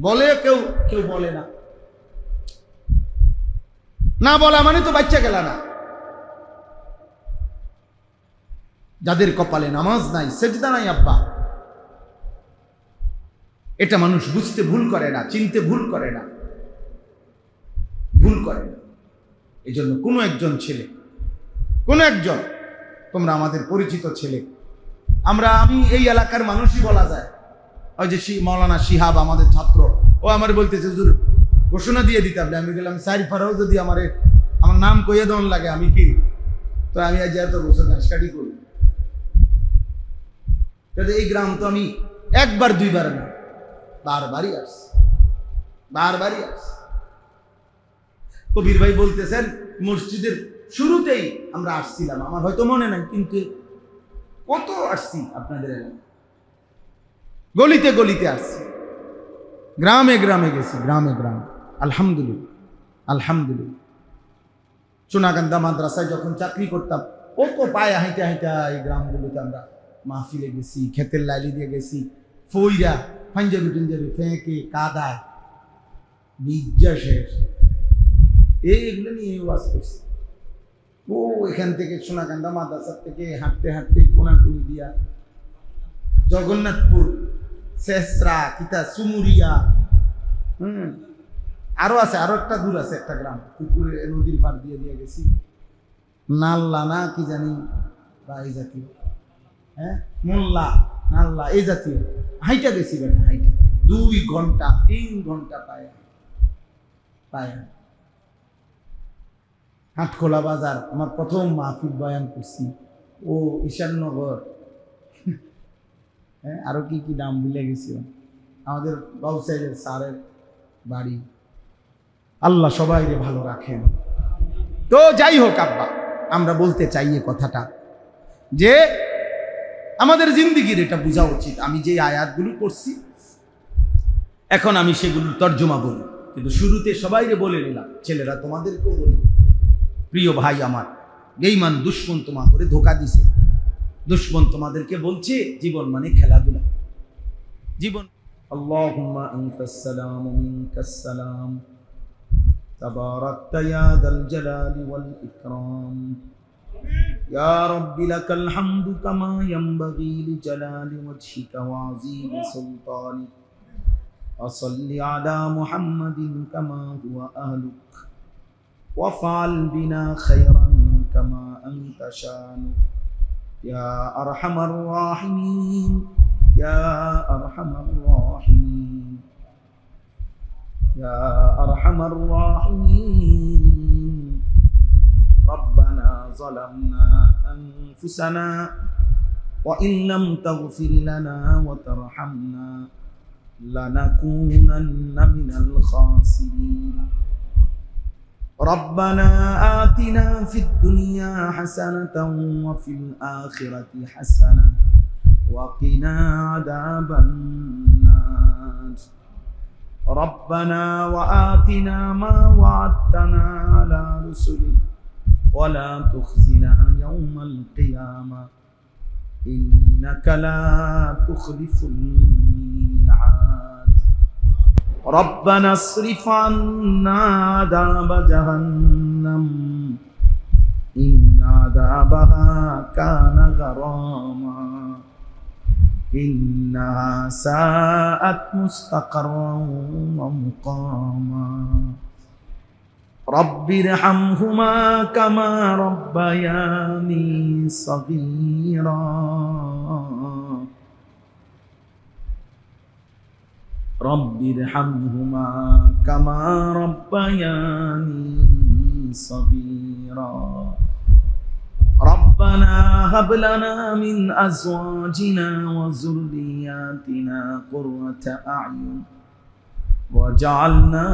বলে কেউ, কেউ বলে না। না বলা মানে তো বাচ্চা গেল না। যাদের কপালে নামাজ নাই, সেজদা নাই আব্বা, এটা মানুষ বুঝতে ভুল করে না, চিনতে ভুল করে না, ভুল করে না। এই জন্য কোনো একজন ছেলে, কোনো একজন, তোমরা আমাদের পরিচিত ছেলে, আমি এই এলাকার মানুষই বলা যায়। ওই যে মৌলানা শিহাব আমাদের ছাত্র, ও আমার বলতেছে হুজুর ঘোষণা দিয়ে দিতে আপনি। আমি গেলাম সারিফারাও যদি আমার নাম কইয়ে দেওয়ান লাগে আমি কি, তো আমি আজ এত বছর ঘাসকাটি করি। এই গ্রাম তো আমি একবার দুইবার না, বারবারই আসছি। কবির ভাই বলতেছেন মসজিদের শুরুতেই আমরা আসছিলাম, আমার হয়তো মনে নাই, কিন্তু কত আসছি আপনাদের এলাকায়, গলিতে গলিতে আসছি, গ্রামে গ্রামে গেছি, গ্রামে গ্রামে। আলহামদুলিল্লাহ। সোনাকান্দা মাদ্রাসায় যখন চাকরি করতাম, কত পায়ে হাইটা হাইটা এই গ্রামগুলোতে আমরা মাহফিলে গেছি, ক্ষেতের লাইলি দিয়ে গেছি, ফইরা পাঞ্জাবি টাঞ্জাবি ফেঁকে কাদায় বিজ্জা শেষ, এইগুলো নিয়ে ওয়াজ করছি। ও এখান থেকে সোনাকান্দা মাদ্রাসা থেকে হাঁটতে হাঁটতে কোনাকুনি দিয়া জগন্নাথপুর, শেষরা, কিতা চুমুরিয়া, আরো আছে, আরো একটা দূর আছে একটা গ্রাম, পুকুরে নদীর পাড় দিয়ে দিয়ে গেছি, নাল্লা না কি জানি বা এই জাতীয়, মোল্লা নাল্লা এই জাতীয়, হাইটা গেছি বেটা, হাইটা 2 ঘন্টা 3 ঘন্টা পায়ে। হাটখোলা বাজার আমার প্রথম মাহফিল বয়ান করছি, ও ঈশাননগর, আরো কি কি নাম ভুলে গেছি, আমাদের বাউসাইদের স্যারের বাড়ি। আল্লাহ সবাইকে ভালো রাখেন। তো যাই হোক আব্বা, আমরা বলতে চাই এই কথাটা যে আমাদের জিন্দিগির এটা বোঝা উচিত। আমি যে আয়াতগুলো পড়ছি এখন আমি সেগুলো তর্জমা বলি, কিন্তু শুরুতে সবাইকে বলে নিলাম, ছেলেরা তোমাদেরকেও বলি, প্রিয় ভাই আমার, বেঈমান দুশ্মন তোমার করে ধোকা দিছে। দুশ্মন তোমাদেরকে বলছে জীবন মানে খেলাধুলা, জীবন। আল্লাহুম্মা আনতাস সালাম ওয়া মিনকাস সালাম, তাবারাকতা ইয়া যাল জালালি ওয়াল ইকরাম, ইয়া রাব্বি লাকাল হামদু কামা ইয়ানবাগি লিজালালি ওয়াজহিকা ওয়া আযীমি সুলতানিক, ওয়া সাল্লি আলা মুহাম্মাদিন কামা হুয়া আহলুক, وافعل بنا خيرا كما أنت شانك يا أرحم الراحمين يا أرحم الراحمين يا أرحم الراحمين ربنا ظلمنا أنفسنا وإن لم تغفر لنا وترحمنا لنكونن من الخاسرين ربنا آتنا في الدنيا حسنة وفي الآخرة حسنة وقنا عذاب النار ربنا وآتنا ما وعدتنا على رسلك ولا تخزنا يوم القيامة إنك لا تخلف الميعاد ربنا اصرف عنا عذاب جهنم إن عذابها كان غراما إنها ساءت مستقرا ومقاما رب ارحمهما كما ربياني صغيرا رب ارحمهما كما ربياني صغيرا ربنا هب لنا من أزواجنا وذرياتنا قرة أعين وجعلنا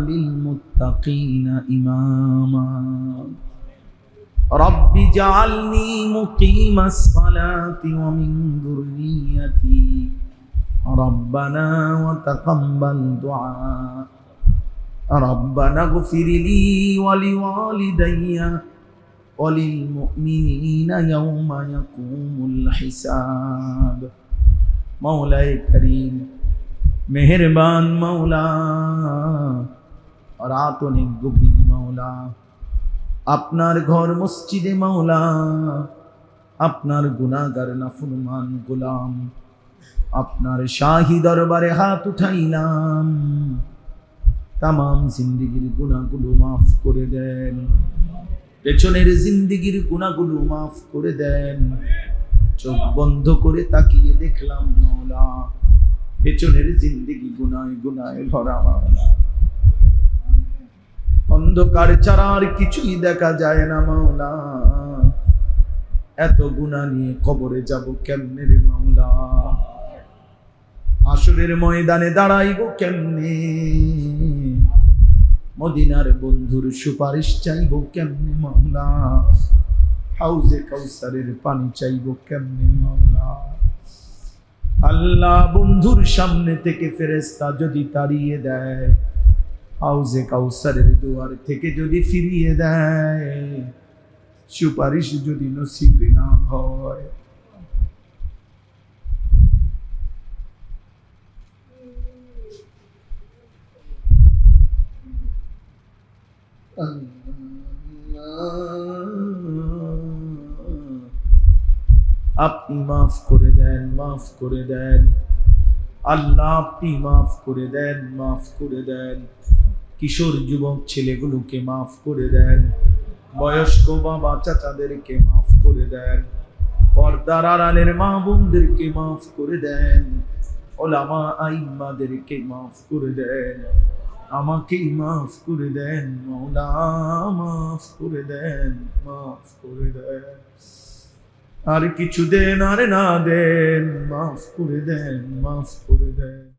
للمتقين إماما رب اجعلني مقيم الصلاة ومن ذريتي ربنا وتقبل دعاء ربنا اغفر لي ولوالدي وللمؤمنين يوم يقوم الحساب مولاي كريم मेहरबान मौला রাত অনেক গভীর মাওলা, আপনার ঘর মসজিদে মাওলা, আপনার গুনাহগার নাফরমান গোলাম, আপনার শাহী দরবারে হাত উঠাইলাম, তামাম জিন্দেগির গুনাহগুলো মাফ করে দেন, পেছনের জিন্দেগির গুনাহগুলো মাফ করে দেন, চোখ বন্ধ করে তাকিয়ে দেখলাম মাওলা পেছনের জিন্দেগি গুনায় গুনায় ভরা মাওলা। অন্ধকার ছাড়া আর কিছুই দেখা যায় না মাওলা। এত গুনাহ নিয়ে কবরে যাব কেমনে রে মাওলা? হাসরের ময়দানে দাঁড়াইব কেমনে? মদিনার বন্ধুর সুপারিশ চাইব কেমনে মাওলা? হাউজে কাউসারের পানি চাইব কেমনে মাওলা? আল্লাহ বন্ধুর সামনে থেকে ফেরেশতা যদি তাড়িয়ে দেয়, হাউজে কাউসারের দুয়ার থেকে যদি ফিরিয়ে দেয়, সুপারিশ যদি নসিব না হয়, আপনি মাফ করে দেন, মাফ করে দেন আল্লাহ, আপনি মাফ করে দেন, মাফ করে দেন। কিশোর যুবক ছেলেগুলোকে মাফ করে দেন, বয়স্ক বাবা চাচাদেরকে মাফ করে দেন, পর্দার আড়ালের মা বোনদেরকে মাফ করে দেন, ওলামা আইম্মাদেরকে মাফ করে দেন, আমাকেই মাফ করে দেন মাওলা, মাফ করে দেন, মাফ করে দেন। আর কিছু দেন আর না দেন, মাফ করে দেন, মাফ করে দেন।